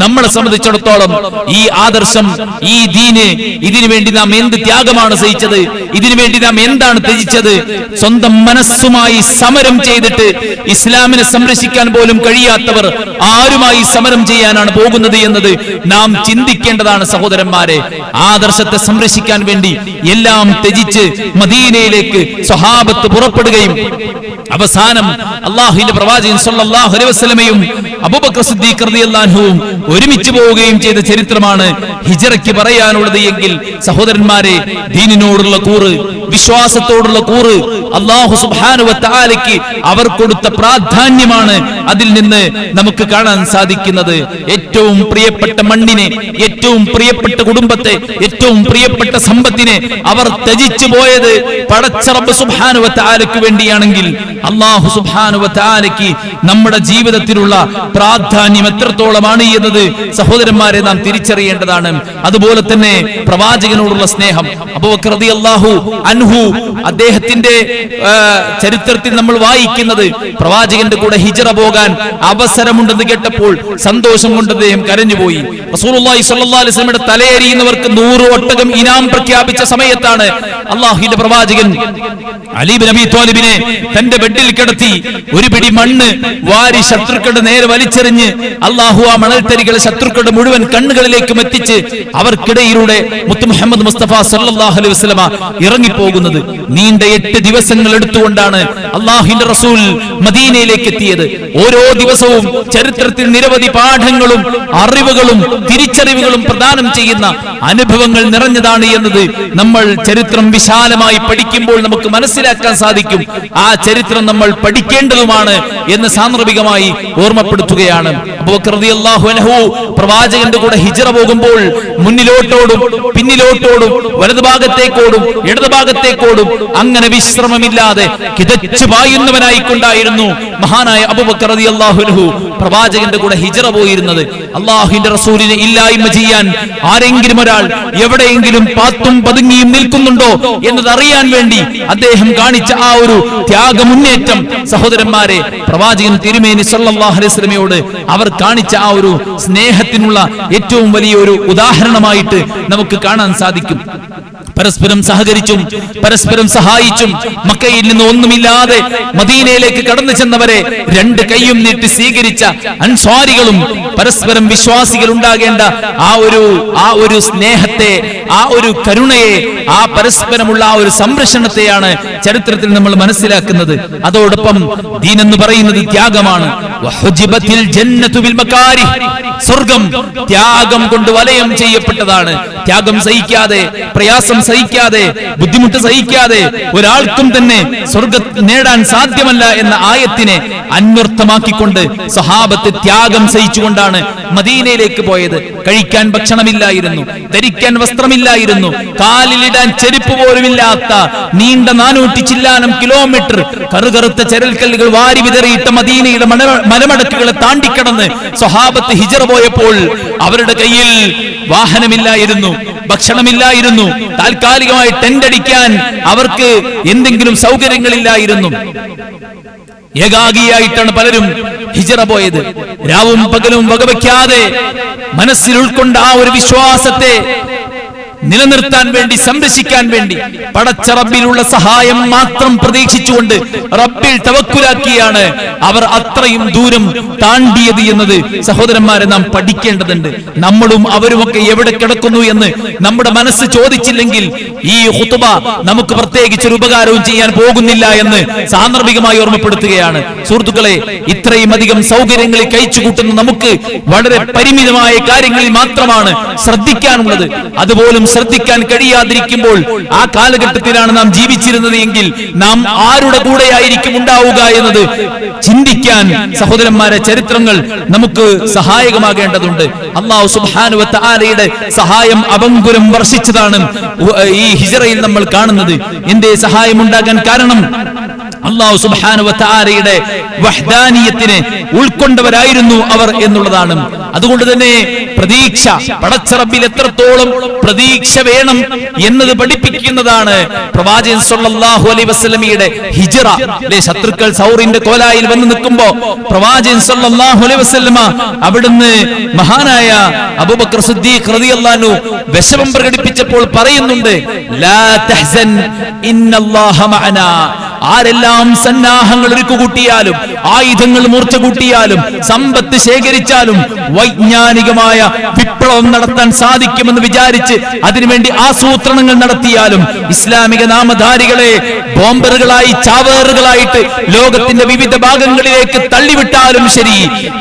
നമ്മളെ സംബന്ധിച്ചിടത്തോളം ഈ ആദർശം, ഈ ദീന്, ഇതിനു വേണ്ടി നാം എന്ത് ത്യാഗമാണ് സഹിച്ചത്, ഇതിനു വേണ്ടി നാം എന്താണ് ത്യജിച്ചത്, സ്വന്തം മനസ്സുമായി സമരം ചെയ്തിട്ട് ഇസ്ലാമിനെ സംരക്ഷിക്കാൻ പോലും കഴിയാത്തവർ ആരുമായി സമരം ചെയ്യാനാണ് പോകുന്നത് എന്നത് നാം ചിന്തിക്കേണ്ടതാണ് സഹോദരന്മാരെ. ആദർശത്തെ സംരക്ഷിക്കാൻ വേണ്ടി എല്ലാം ത്യജിച്ച് മദീനയിലേക്ക് സ്വഹാബത്ത് പുറപ്പെടുകയും അവസാനം അല്ലാഹുവിന്റെ പ്രവാചകൻ സല്ലല്ലാഹു അലൈഹി വസല്ലമയും അബൂബക്കർ സിദ്ദീഖ് റളിയല്ലാഹു അൻഹുവും ഒരുമിച്ച് പോവുകയും ചെയ്ത ചരിത്രമാണ് ഹിജ്റയ്ക്ക് പറയാനുള്ളത് എങ്കിൽ, സഹോദരന്മാരെ, ദീനിനോടുള്ള കൂറ്, വിശ്വാസത്തോടുള്ള കൂറ്, അല്ലാഹു സുബ്ഹാനഹു വ തആലയ്ക്ക് അവർ കൊടുത്ത പ്രാധാന്യമാണ് അതിൽ നിന്ന് നമുക്ക് കാണാൻ സാധിക്കുന്നത്. ഏറ്റവും പ്രിയപ്പെട്ട മണ്ണിനെ, ഏറ്റവും പ്രിയപ്പെട്ട കുടുംബത്തെ, ഏറ്റവും പ്രിയപ്പെട്ട സമ്പത്തിനെ അവർ ത്യജിച്ചു പോയത് പടച്ച റബ്ബ് സുബ്ഹാനഹു വ തആലയ്ക്ക് വേണ്ടിയാണെങ്കിൽ, അല്ലാഹു സുബ്ഹാനഹു വ തആലയ്ക്ക് നമ്മുടെ ജീവിതത്തിലുള്ള പ്രാധാന്യം എത്രത്തോളമാണ് എന്നത് സഹോദരന്മാരെ നാം തിരിച്ചറിയേണ്ടതാണ്. അതുപോലെ തന്നെ പ്രവാചകനോടുള്ള സ്നേഹം. അബൂബക്കർ റളിയല്ലാഹു അൻഹു, അദ്ദേഹത്തിന്റെ ചരിത്രത്തിൽ നമ്മൾ വായിക്കുന്നത്, പ്രവാചകന്റെ കൂടെ ഹിജ്റ പോകാൻ അവസരമുണ്ടെന്ന് കേട്ടപ്പോൾ സന്തോഷം കൊണ്ട് അദ്ദേഹം കരഞ്ഞുപോയി. റസൂലുള്ളാഹി സ്വല്ലല്ലാഹു അലൈഹി വസല്ലമയുടെ തലയേറിയുന്നവർക്ക് 100 ഒട്ടകം ഇനാം പ്രഖ്യാപിച്ച സമയത്താണ് അല്ലാഹുവിന്റെ പ്രവാചകൻ അലി ഇബ്നു അബീ ത്വാലിബിനെ തന്റെ ബെഡിൽ കിടത്തി ഒരു പിടി മണ്ണ് വാരി ശത്രുക്കളുടെ നേരെ വലിച്ചെറിഞ്ഞ് അല്ലാഹു ആ മണൽത്തരികളെ ശത്രുക്കളുടെ മുഴുവൻ കണ്ണുകളിലേക്കും എത്തിച്ച് അവർക്കിടയിലൂടെ മുത്ത് മുഹമ്മദ് മുസ്തഫ സല്ലല്ലാഹു അലൈഹി വസല്ലമ ഇറങ്ങിപ്പോകുന്നത്. നീണ്ട 8 ദിവസങ്ങൾ എടുത്തുകൊണ്ടാണ് അല്ലാഹുവിന്റെ റസൂൽ മദീനയിലേക്ക് എത്തിയത്. ഓരോ ദിവസവും ചരിത്രത്തിൽ നിരവധി പാഠങ്ങളും അറിവുകളും തിരിച്ചറിവുകളും പ്രദാനം ചെയ്യുന്ന അനുഭവങ്ങൾ നിറഞ്ഞതാണ് എന്നത് നമ്മൾ ചരിത്രം വിശാലമായി പഠിക്കുമ്പോൾ നമുക്ക് മനസ്സിലാക്കാൻ സാധിക്കും. ആ ചരിത്രം നമ്മൾ പഠിക്കേണ്ടതുമാണ് എന്ന് സാന്ദർഭികമായി ഓർമ്മപ്പെടുത്തുകയാണ്. അബൂബക്കർ റളിയല്ലാഹു അൻഹു പ്രവാചകന്റെ കൂടെ ഹിജ്റ പോകുമ്പോൾ മുന്നിലോട്ടോടും പിന്നിലോട്ടോടും വലതുഭാഗത്തേക്കോടും ഇടതുഭാഗത്തേക്കോടും അങ്ങനെ വിശ്രമമില്ലാതെ കിതച്ചു പായുന്നവനായിക്കൊണ്ടായിരുന്നു മഹാനായ അബൂബക്കർ റളിയല്ലാഹു അൻഹു പ്രവാചകന്റെ കൂടെ ഹിജ്റ പോയിരുന്നത്. അല്ലാഹുവിന്റെ റസൂലിനെ ഇല്ലായ്മ ചെയ്യാൻ ആരെങ്കിലും ഒരാൾ എവിടെയെങ്കിലും പാത്തും പതുങ്ങിയും നിൽക്കുന്നുണ്ടോ എന്നത് അറിയാൻ വേണ്ടി അദ്ദേഹം കാണിച്ച ആ ഒരു ത്യാഗമുന്നേറ്റം, സഹോദരന്മാരെ, പ്രവാചകൻ തിരുമേനി സല്ലല്ലാഹു അലൈഹി വസല്ലമയോട് അവർ കാണിച്ച ആ ഒരു സ്നേഹത്തിനുള്ള ഏറ്റവും വലിയ ഒരു ഉദാഹരണമായിട്ട് നമുക്ക് കാണാൻ സാധിക്കും. പരസ്പരം സഹകരിച്ചും പരസ്പരം സഹായിച്ചും മക്കയിൽ നിന്ന് ഒന്നുമില്ലാതെ മദീനയിലേക്ക് കടന്നു ചെന്നവരെ 2 കൈയും നീട്ടി സ്വീകരിച്ച അൻസ്വാരികളും പരസ്പരം വിശ്വാസികൾ ഉണ്ടാകേണ്ട ആ ഒരു സ്നേഹത്തെ, ആ ഒരു കരുണയെ, ആ പരസ്പരമുള്ള ആ ഒരു സംരക്ഷണത്തെയാണ് ചരിത്രത്തിൽ നമ്മൾ മനസ്സിലാക്കുന്നത്. അതോടൊപ്പം ദീൻ എന്ന് പറയുന്നത് ത്യാഗമാണ്. വഹുജിബത്തിൽ ജന്നതു ബിൽ മകാരിഹ്, സ്വർഗ്ഗം ത്യാഗം കൊണ്ട് വലയം ചെയ്യപ്പെട്ടതാണ്. ത്യാഗം സഹിക്കാതെ, പ്രയാസം സഹിക്കാതെ, ബുദ്ധിമുട്ട് സഹിക്കാതെ ഒരാൾക്കും തന്നെ സ്വർഗ്ഗം നേടാൻ സാധ്യമല്ല എന്ന ആയത്തിനെ അന്വർത്ഥമാക്കിക്കൊണ്ട് സഹാബത്ത് ത്യാഗം സഹിച്ചുകൊണ്ടാണ് മദീനയിലേക്ക് പോയത്. കഴിക്കാൻ ഭക്ഷണമില്ലായിരുന്നു, ധരിക്കാൻ വസ്ത്രമില്ലായിരുന്നു, കാലിലിടാൻ ചെരുപ്പ് പോലുമില്ലാത്ത നീണ്ട 400 ചില്ലാനം കിലോമീറ്റർ കറുകറുത്ത ചരൽക്കല്ലുകൾ വാരി വിതറിയിട്ട മദീനയുടെ മലമടക്കുകളെ താണ്ടിക്കടന്ന് സ്വഹാബത്ത് ഹിജ്റ പോയപ്പോൾ അവരുടെ കയ്യിൽ വാഹനമില്ലായിരുന്നു, ഭക്ഷണമില്ലായിരുന്നു, താൽക്കാലികമായി ടെന്റ് അടിക്കാൻ അവർക്ക് എന്തെങ്കിലും സൗകര്യങ്ങളില്ലായിരുന്നു. ഏകാഗിയായിട്ടാണ് പലരും ഹിജ്റ പോയത്. രാവും പകലും വകവയ്ക്കാതെ മനസ്സിൽ ഉൾക്കൊണ്ട ആ ഒരു വിശ്വാസത്തെ നിലനിർത്താൻ വേണ്ടി, സംരക്ഷിക്കാൻ വേണ്ടി പടച്ച റബ്ബിലുള്ള സഹായം മാത്രം പ്രതീക്ഷിച്ചുകൊണ്ട് റബ്ബിൽ തവക്കുലാക്കിയാണ് അവർ അത്രയും ദൂരം താണ്ടിയത് എന്നത് സഹോദരന്മാരെ നാം പഠിക്കേണ്ടതുണ്ട്. നമ്മളും അവരുമൊക്കെ എവിടെ കിടക്കുന്നു എന്ന് നമ്മുടെ മനസ്സ് ചോദിച്ചില്ലെങ്കിൽ ഈ ഖുതുബ നമുക്ക് പ്രത്യേകിച്ചൊരു ഉപകാരവും ചെയ്യാൻ പോകുന്നില്ല എന്ന് സാന്ദർഭികമായി ഓർമ്മപ്പെടുത്തുകയാണ്. സുഹൃത്തുക്കളെ, ഇത്രയും അധികം സൗകര്യങ്ങളിൽ കഴിച്ചുകൂട്ടുന്ന നമുക്ക് വളരെ പരിമിതമായ കാര്യങ്ങളിൽ മാത്രമാണ് ശ്രദ്ധിക്കാനുള്ളത്. അതുപോലും ശ്രദ്ധിക്കാൻ കഴിയാതിരിക്കുമ്പോൾ ആ കാലഘട്ടത്തിലാണ് നാം ജീവിച്ചിരുന്നത് എങ്കിൽ നാം ആരുടെ കൂടെയായിരിക്കും ഉണ്ടാവുക എന്നത് ചിന്തിക്കാൻ സഹോദരന്മാരെ ചരിത്രങ്ങൾ നമുക്ക് സഹായകമാകേണ്ടതുണ്ട്. അല്ലാഹു സുബ്ഹാനഹു വ തആലയുടെ സഹായം അഭംഗുരം വർഷിച്ചതാണ് ഈ ഹിജ്റയിൽ നമ്മൾ കാണുന്നത്. എന്തേ സഹായം ഉണ്ടാകാൻ കാരണം? അല്ലാഹു സുബ്ഹാനഹു വ തആലയുടെ വഹ്ദാനിയത്തിനെ ഉൾക്കൊണ്ടവരായിരുന്നു അവർ എന്നുള്ളതാണ്. അതുകൊണ്ട് തന്നെ പ്രതീക്ഷ, പടച്ച റബ്ബിൽ എത്രത്തോളം പ്രതീക്ഷ വേണം എന്നത് പഠിപ്പിക്കുന്നതാണ് പ്രവാചകൻ സല്ലല്ലാഹു അലൈഹി വസല്ലമയുടെ ഹിജ്റ. അല്ലേ, ശത്രുക്കൾ സൗറിന്റെ കോലായിൽ വന്ന് നിൽക്കുമ്പോ പ്രവാചകൻ സല്ലല്ലാഹു അലൈഹി വസല്ലമ അവിടുന്ന് മഹാനായ അബൂബക്കർ സിദ്ദീഖ് റളിയല്ലാഹു അൻഹു വിഷമം പ്രകടിപ്പിച്ചപ്പോൾ പറയുന്നുണ്ട്, ലാ തഹ്സൻ ഇന്നല്ലാഹ മഅനാ. ആരെല്ലാം സന്നാഹങ്ങൾ ഒരുക്കുകൂട്ടിയാലും, ആയുധങ്ങൾ മൂർച്ച കൂട്ടിയാലും, സമ്പത്ത് ശേഖരിച്ചാലും, വൈജ്ഞാനികമായ വിപ്ലവം നടത്താൻ സാധിക്കുമെന്ന് വിചാരിച്ച് അതിനുവേണ്ടി ആസൂത്രണങ്ങൾ നടത്തിയാലും, ഇസ്ലാമിക നാമധാരികളെ ബോംബറുകളായി, ചാവേറുകളായിട്ട് ലോകത്തിന്റെ വിവിധ ഭാഗങ്ങളിലേക്ക് തള്ളിവിട്ടാലും ശരി,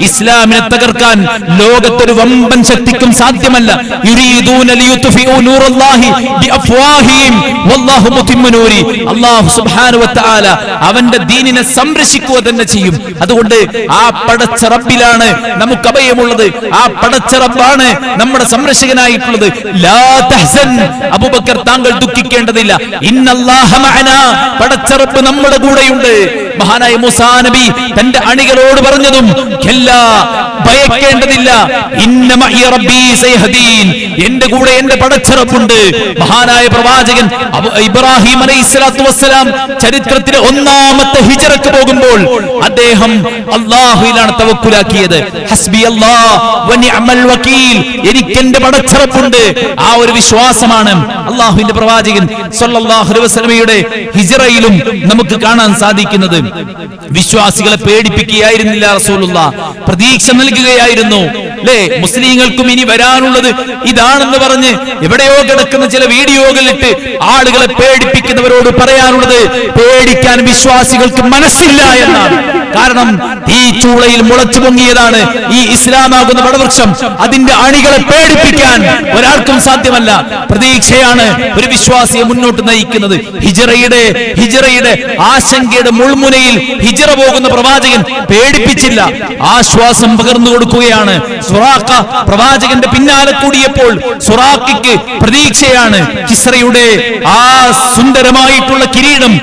ഇസ്ലാമിനെ തകർക്കാൻ ലോകത്തൊരു വമ്പൻ ശക്തിക്കും സാധ്യമല്ല. യുരീദൂന ലിയുത്ഫിഉ നൂറല്ലാഹി ബിഅഫ്വാഹിഹിം വല്ലാഹു മുതിമ്മു നൂരി. അല്ലാഹു സുബ്ഹാനഹു വ തആല അവന്റെ ദീനിനെ സംരക്ഷിക്കുക തന്നെ ചെയ്യും. അതുകൊണ്ട് ആ പടച്ച റബ്ബിലാണ് നമുക്ക് അഭയമുള്ളത്. ആ പടച്ച റബ്ബാണ് നമ്മുടെ സംരക്ഷകനായിട്ടുള്ളത്. ലാ തഹ്സൻ, അബൂബക്കർ താങ്കൾ ദുഃഖിക്കേണ്ടതില്ല. ഇന്നല്ലാഹ മഅനാ, പടച്ച റബ്ബ് നമ്മുടെ കൂടെയുണ്ട്. മഹാനായ മൂസാ നബി തന്റെ അണികളോട് പറഞ്ഞതും എല്ലാ ഭയക്കേണ്ടതില്ല. ഇന്ന മഇ റബ്ബി സയഹദീൻ, എന്റെ കൂടെ എന്റെ പടച്ച റബ്ബുണ്ട്. മഹാനായ പ്രവാചകൻ ഇബ്രാഹിം അലൈഹിസ്സലാത്തു വസ്സലാം ചരിത്രത്തിലെ ഒന്നാമത്തെ ഹിജ്റക്ക് പോകുമ്പോൾ അദ്ദേഹം അല്ലാഹുവിലാണ് തവക്കുലാക്കിയത്. ഹസ്ബി അല്ലാഹ് വ നിഅമൽ വകീൽ, എനിക്ക് എന്റെ പടച്ച റബ്ബുണ്ട്. ആ ഒരു വിശ്വാസമാണ് അല്ലാഹുവിന്റെ പ്രവാചകൻ സല്ലല്ലാഹു അലൈഹി വസല്ലമയുടെ ഹിജ്റയിലും നമുക്ക് കാണാൻ സാധിക്കുന്നത്. വിശ്വാസികളെ പേടിപ്പിക്കുകയായിരുന്നില്ല റസൂലുള്ളാഹ്, പ്രതീക്ഷ നൽകുകയായിരുന്നു. അല്ലേ, മുസ്ലിങ്ങൾക്കും ഇനി വരാനുള്ളത് ഇതാണെന്ന് പറഞ്ഞ് എവിടെയോ കിടക്കുന്ന ചില വീഡിയോകളിലിട്ട് ആളുകളെ പേടിപ്പിക്കുന്നവരോട് പറയാനുള്ളത്, പേടിക്കാൻ വിശ്വാസികൾക്ക് മനസ്സില്ല എന്നാണ്. കാരണം ഈ ചൂളയിൽ മുളച്ചു പൊങ്ങിയതാണ് ഈ ഇസ്ലാമാകുന്ന വടവൃക്ഷം. അതിന്റെ അണികളെ പേടിപ്പിക്കാൻ ഒരാൾക്കും സാധ്യമല്ല. പ്രതീക്ഷയാണ് ഒരു വിശ്വാസിയെ മുന്നോട്ട് നയിക്കുന്നത്. ഹിജ്റയുടെ ആശങ്കയുടെ മുൾമുനയിൽ ഹിജ്റ പോകുന്ന പ്രവാചകൻ പേടിപ്പിച്ചില്ല, ആശ്വാസം പകർന്നു കൊടുക്കുകയാണ്. സുറാഖ പ്രവാചകന്റെ പിന്നാലെ കൂടിയപ്പോൾ സുറാഖയ്ക്ക് പ്രതീക്ഷയാണ്. കിസ്റയുടെ ആ സുന്ദരമായിട്ടുള്ള കിരീടം,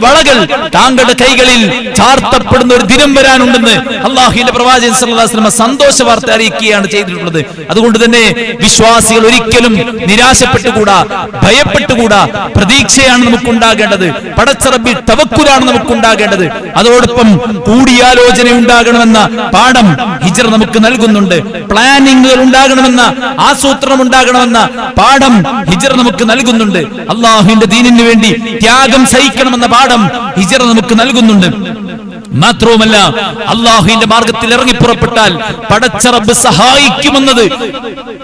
വളകൾ താങ്കളുടെ കൈകളിൽ ചാർത്തപ്പെടുന്ന ഒരു ദിനം വരാനുണ്ടെന്ന് അല്ലാഹുവിന്റെ പ്രവാചകൻ സല്ലല്ലാഹു അലൈഹി വസല്ലം സന്തോഷ വാർത്ത അറിയിക്കുകയാണ് ചെയ്തിട്ടുള്ളത്. അതുകൊണ്ട് തന്നെ വിശ്വാസികൾ ഒരിക്കലും നിരാശപ്പെട്ടുകൂടാ, ഭയപ്പെട്ടുകൂടാ. പ്രതീക്ഷയാണ് നമുക്കുണ്ടാകേണ്ടത്. പടച്ച റബ്ബിൽ തവക്കുലാണ് നമുക്കുണ്ടാകേണ്ടത്. അതോടൊപ്പം കൂടിയാലോചന ഉണ്ടാകണമെന്ന പാഠം ഹിജ്റ നമുക്ക് നൽകുന്നുണ്ട്. പ്ലാനിങ്ങുകൾ ഉണ്ടാകണമെന്ന, ആസൂത്രണം ഉണ്ടാകണമെന്ന പാഠം ഹിജ്റ നമുക്ക് നൽകുന്നുണ്ട്. അല്ലാഹുവിന്റെ ദീനിന് വേണ്ടി ത്യാഗം സഹിക്കണമെന്ന പാഠം ഹിജ്റ നമുക്ക് നൽകുന്നുണ്ട്. മാത്രവുമല്ല, അല്ലാഹുവിന്റെ മാർഗത്തിൽ ഇറങ്ങി പുറപ്പെട്ടാൽ പടച്ച റബ്ബ് സഹായിക്കുമെന്നത്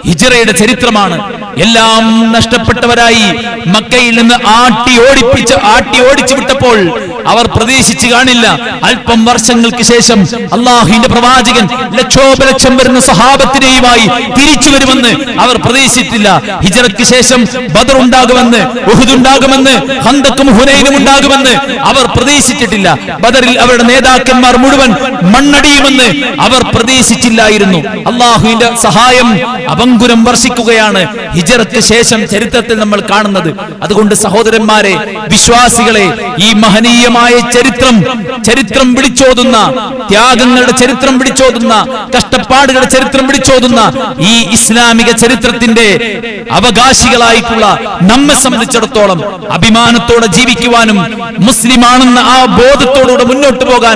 ഹിജ്റയുടെ ചരിത്രമാണ്. എല്ലാം നഷ്ടപ്പെട്ടവരായി മക്കയിൽ നിന്ന് ആട്ടി ഓടിച്ചു വിട്ടപ്പോൾ അവർ പ്രതീക്ഷിച്ചു കാണില്ല, അല്പം വർഷങ്ങൾക്ക് ശേഷം അല്ലാഹുവിന്റെ പ്രവാചകൻ ലക്ഷോപലക്ഷം വരുന്ന സ്വഹാബത്തിനെയുമായി തിരിച്ചു വരുമെന്ന് അവർ പ്രതീക്ഷിച്ചിട്ടില്ല. ഹിജ്റയ്ക്ക് ശേഷം ബദർ ഉണ്ടാകുമെന്ന്, ഉഹുദ് ഉണ്ടാകുമെന്ന്, ഖന്തക്കും ഹുനൈനും ഉണ്ടാകുമെന്ന് അവർ പ്രതീക്ഷിച്ചിട്ടില്ല. ബദറിൽ അവരുടെ നേതാക്കന്മാർ മുഴുവൻ മണ്ണടിയുമെന്ന് അവർ പ്രതീക്ഷിച്ചില്ലായിരുന്നു. അല്ലാഹുവിന്റെ സഹായം അഭംഗുരം വർഷിക്കുകയാണ് ഹിജ്റയ്ക്ക് ശേഷം ചരിത്രത്തിൽ നമ്മൾ കാണുന്നത്. അതുകൊണ്ട് സഹോദരന്മാരെ, വിശ്വാസികളെ, ഈ മഹനീയമായ ചരിത്രം വിളിച്ചോതുന്ന, ത്യാഗങ്ങളുടെ ചരിത്രം വിളിച്ചോതുന്ന, കഷ്ടപ്പാടുകളുടെ ചരിത്രം വിളിച്ചോതുന്ന ഈ ഇസ്ലാമിക ചരിത്രത്തിന്റെ അവകാശികളായിട്ടുള്ള നമ്മെ സംബന്ധിച്ചിടത്തോളം അഭിമാനത്തോടെ ജീവിക്കുവാനും മുസ്ലിമാണെന്ന ആ ബോധത്തോടുകൂടെ മുന്നോട്ട് പോകാനും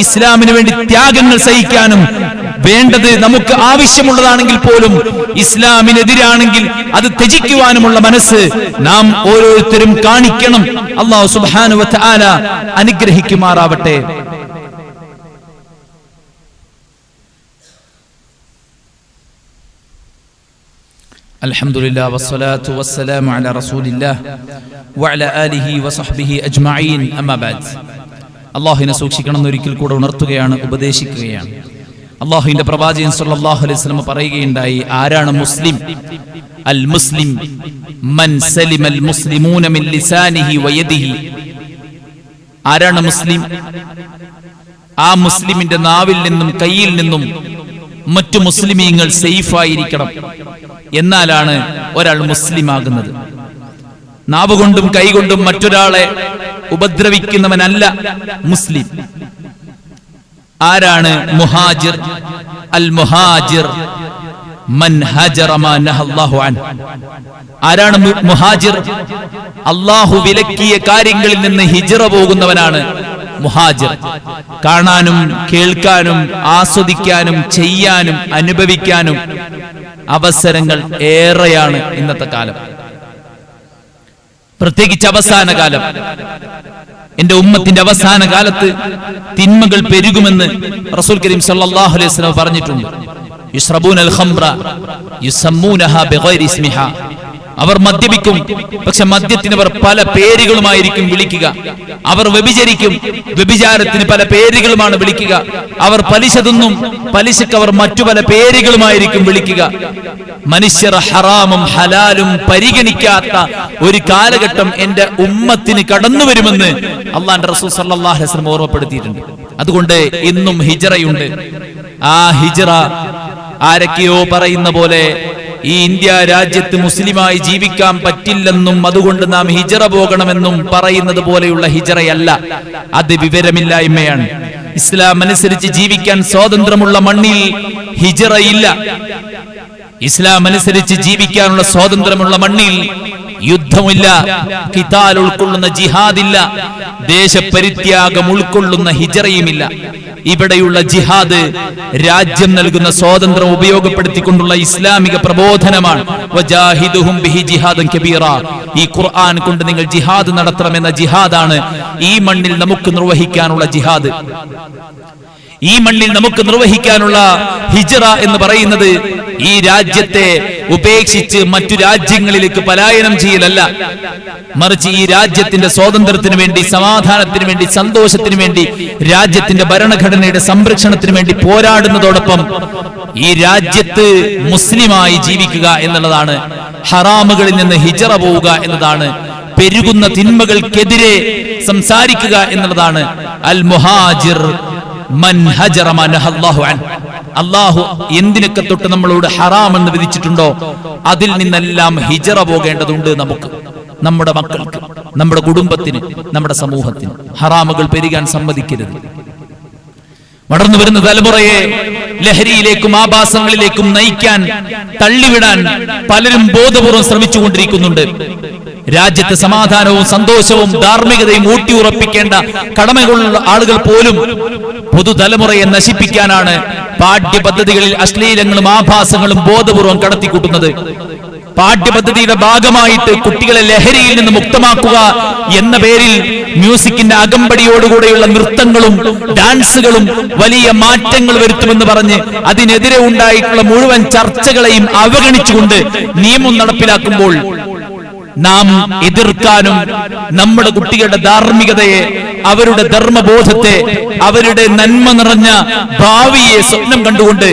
ഇസ്ലാമിന് വേണ്ടി ത്യാഗങ്ങൾ സഹിക്കാനും വേണ്ടത് നമുക്ക് ആവശ്യമുള്ളതാണെങ്കിൽ പോലും ഇസ്ലാമിനെതിരാണെങ്കിൽ അത് ത്യജിക്കുവാനുമുള്ള മനസ്സ് നാം ഓരോരുത്തരും കാണിക്കണം. അല്ലാഹു സുബ്ഹാനഹു വ തആല അനുഗ്രഹിക്കുമാറാവട്ടെ. അൽഹംദുലില്ലാഹി വസ്സലാത്തു വസ്സലാമു അലാ റസൂലില്ലാഹ് വഅലാ ആലിഹി വസഹ്ബിഹി അജ്മഈൻ. അമ്മാ ബഅദ്. അല്ലാഹുവിനെ സൂക്ഷിക്കണമെന്ന് ഒരിക്കൽ കൂടെ ഉണർത്തുകയാണ്, ഉപദേശിക്കുകയാണ്. അല്ലാഹുവിന്റെ പ്രവാചകൻ സല്ലല്ലാഹു അലൈഹി വസല്ലം പറയുകയുണ്ടായി, ആരാണ് മുസ്ലിം? അൽ മുസ്ലിം മൻ സലിമൽ മുസ്ലിമൂന മിൻ ലിസാനിഹി വയദിഹി. ആരാണ് മുസ്ലിം? ആ മുസ്ലിമിന്റെ നാവിൽ നിന്നും കയ്യിൽ നിന്നും മറ്റു മുസ്ലിമീങ്ങൾ സേഫായിരിക്കണം. എന്നാലാണ് ഒരാൾ മുസ്ലിം ആകുന്നത്. നാവ് കൊണ്ടും കൈകൊണ്ടും മറ്റൊരാളെ ഉപദ്രവിക്കുന്നവനല്ല മുസ്ലിം. ആരാണ് മുഹാജിർ? അൽ മുഹാജിർ മൻ ഹജറ മാ നഹല്ലാഹു അൻഹു. ആരാണ് മുഹാജിർ? അല്ലാഹു വിലക്കിയ കാര്യങ്ങളിൽ നിന്ന് ഹിജ്റ പോകുന്നവനാണ് മുഹാജിർ. കാണാനും കേൾക്കാനും ആസ്വദിക്കാനും ചെയ്യാനും അനുഭവിക്കാനും അവസരങ്ങൾ ഏറെയാണ് ഇന്നത്തെ കാലം, പ്രത്യേകിച്ച് അവസാന കാലം. എന്റെ ഉമ്മത്തിന്റെ അവസാന കാലത്ത് തിന്മകൾ പെരുകുമെന്ന് റസൂൽ കരീം സല്ലല്ലാഹു അലൈഹി വസല്ലം പറഞ്ഞിട്ടുണ്ട്. യുശ്റബൂനൽ ഖംറ യുസമ്മൂനഹാ ബിഗൈരി ഇസ്മിഹാ. അവർ മദ്യപിക്കും, പക്ഷെ മദ്യത്തിന് അവർ പല പേരുകളുമായിരിക്കും വിളിക്കുക. അവർ വ്യഭിചരിക്കും, വ്യഭിചാരത്തിന് പല പേരുകളുമാണ് വിളിക്കുക. അവർ പലിശ തിന്നും, പലിശക്ക് അവർ മറ്റു പല പേരുകളുമായിരിക്കും വിളിക്കുക. മനുഷ്യർ ഹറാമും ഹലാലും പരിഗണിക്കാത്ത ഒരു കാലഘട്ടം എന്റെ ഉമ്മത്തിന് കടന്നു വരുമെന്ന് അല്ലാഹുവിന്റെ റസൂൽ സല്ലല്ലാഹു അലൈഹി വസല്ലം ഓർമ്മപ്പെടുത്തിയിട്ടുണ്ട്. അതുകൊണ്ട് ഇന്നും ഹിജ്റയുണ്ട്. ആ ഹിജ്റ ആരൊക്കെയോ പറയുന്ന പോലെ ഈ ഇന്ത്യ രാജ്യത്ത് മുസ്ലിമായി ജീവിക്കാൻ പറ്റില്ലെന്നും അതുകൊണ്ട് നാം ഹിജ്റ പോകണമെന്നും പറയുന്നത് പോലെയുള്ള ഹിജ്റയല്ല. അത് വിവരമില്ലായ്മയാണ്. ഇസ്ലാം അനുസരിച്ച് ജീവിക്കാൻ സ്വാതന്ത്ര്യമുള്ള മണ്ണിൽ ഹിജ്റയില്ല. ഇസ്ലാം അനുസരിച്ച് ജീവിക്കാനുള്ള സ്വാതന്ത്ര്യമുള്ള മണ്ണിൽ യുദ്ധമില്ല, ഖിതാൽ ഉൾക്കൊള്ളുന്ന ജിഹാദില്ല, ദേശപരിത്യാഗം ഉൾക്കൊള്ളുന്ന ഹിജ്റയുമില്ല. ഇവിടെയുള്ള ജിഹാദ് രാജ്യം നൽകുന്ന സ്വാതന്ത്ര്യം ഉപയോഗപ്പെടുത്തിക്കൊണ്ടുള്ള ഇസ്ലാമിക പ്രബോധനമാണ്. വജാഹിദുഹും ബിഹി ജിഹാദൻ കബീറ. ഈ ഖുർആൻ കൊണ്ട് നിങ്ങൾ ജിഹാദ് നടത്തണമെന്ന ജിഹാദാണ് ഈ മണ്ണിൽ നമുക്ക് നിർവഹിക്കാനുള്ള ജിഹാദ്. ഈ മണ്ണിൽ നമുക്ക് നിർവഹിക്കാനുള്ള ഹിജ്റ എന്ന് പറയുന്നത് ഈ രാജ്യത്തെ ഉപേക്ഷിച്ച് മറ്റു രാജ്യങ്ങളിലേക്ക് പലായനം ചെയ്യലല്ല, മറിച്ച് ഈ രാജ്യത്തിന്റെ സ്വാതന്ത്ര്യത്തിന് വേണ്ടി, സമാധാനത്തിന് വേണ്ടി, സന്തോഷത്തിന് വേണ്ടി, രാജ്യത്തിന്റെ ഭരണഘടനയുടെ സംരക്ഷണത്തിന് വേണ്ടി പോരാടുന്നതോടൊപ്പം ഈ രാജ്യത്ത് മുസ്ലിമായി ജീവിക്കുക എന്നുള്ളതാണ്. ഹറാമുകളിൽ നിന്ന് ഹിജ്റ പോവുക എന്നതാണ്. പെരുകുന്ന തിന്മകൾക്കെതിരെ സംസാരിക്കുക എന്നുള്ളതാണ്. അൽ മുഹാജിർ മൻ ഹജറ മാ നഹല്ലാഹു അൻഹു. അല്ലാഹു എന്തിനൊക്കെ തൊട്ട് നമ്മളോട് ഹറാം എന്ന് വിധിച്ചിട്ടുണ്ടോ അതിൽ നിന്നെല്ലാം ഹിജ്റ പോകേണ്ടതുണ്ട്. നമുക്ക്, നമ്മുടെ മക്കൾക്ക്, നമ്മുടെ കുടുംബത്തിന്, നമ്മുടെ സമൂഹത്തിന് ഹറാമുകൾ പെരുകാൻ സമ്മതിക്കരുത്. വളർന്നു വരുന്ന തലമുറയെ ലഹരിയിലേക്കും ആഭാസങ്ങളിലേക്കും നയിക്കാൻ, തള്ളിവിടാൻ പലരും ബോധപൂർവം ശ്രമിച്ചുകൊണ്ടിരിക്കുന്നുണ്ട്. രാജ്യത്തെ സമാധാനവും സന്തോഷവും ധാർമ്മികതയും ഊട്ടിയുറപ്പിക്കേണ്ട കടമകളുള്ള ആളുകൾ പോലും പുതുതലമുറയെ നശിപ്പിക്കാനാണ് പാഠ്യപദ്ധതികളിൽ അശ്ലീലങ്ങളും ആഭാസങ്ങളും ബോധപൂർവം കടത്തിക്കൂട്ടുന്നത്. പാഠ്യപദ്ധതിയുടെ ഭാഗമായിട്ട് കുട്ടികളെ ലഹരിയിൽ നിന്ന് മുക്തമാക്കുക എന്ന പേരിൽ മ്യൂസിക്കിന്റെ അകമ്പടിയോടുകൂടെയുള്ള നൃത്തങ്ങളും ഡാൻസുകളും വലിയ മാറ്റങ്ങൾ വരുത്തുമെന്ന് പറഞ്ഞ് അതിനെതിരെ ഉണ്ടായിട്ടുള്ള മുഴുവൻ ചർച്ചകളെയും അവഗണിച്ചുകൊണ്ട് നിയമം നടപ്പിലാക്കുമ്പോൾ നാം എതിർക്കാനും നമ്മുടെ കുട്ടികളുടെ ധാർമ്മികതയെ, അവരുടെ ധർമ്മബോധത്തെ, അവരുടെ നന്മ നിറഞ്ഞ ഭാവിയെ സ്വപ്നം കണ്ടുകൊണ്ട്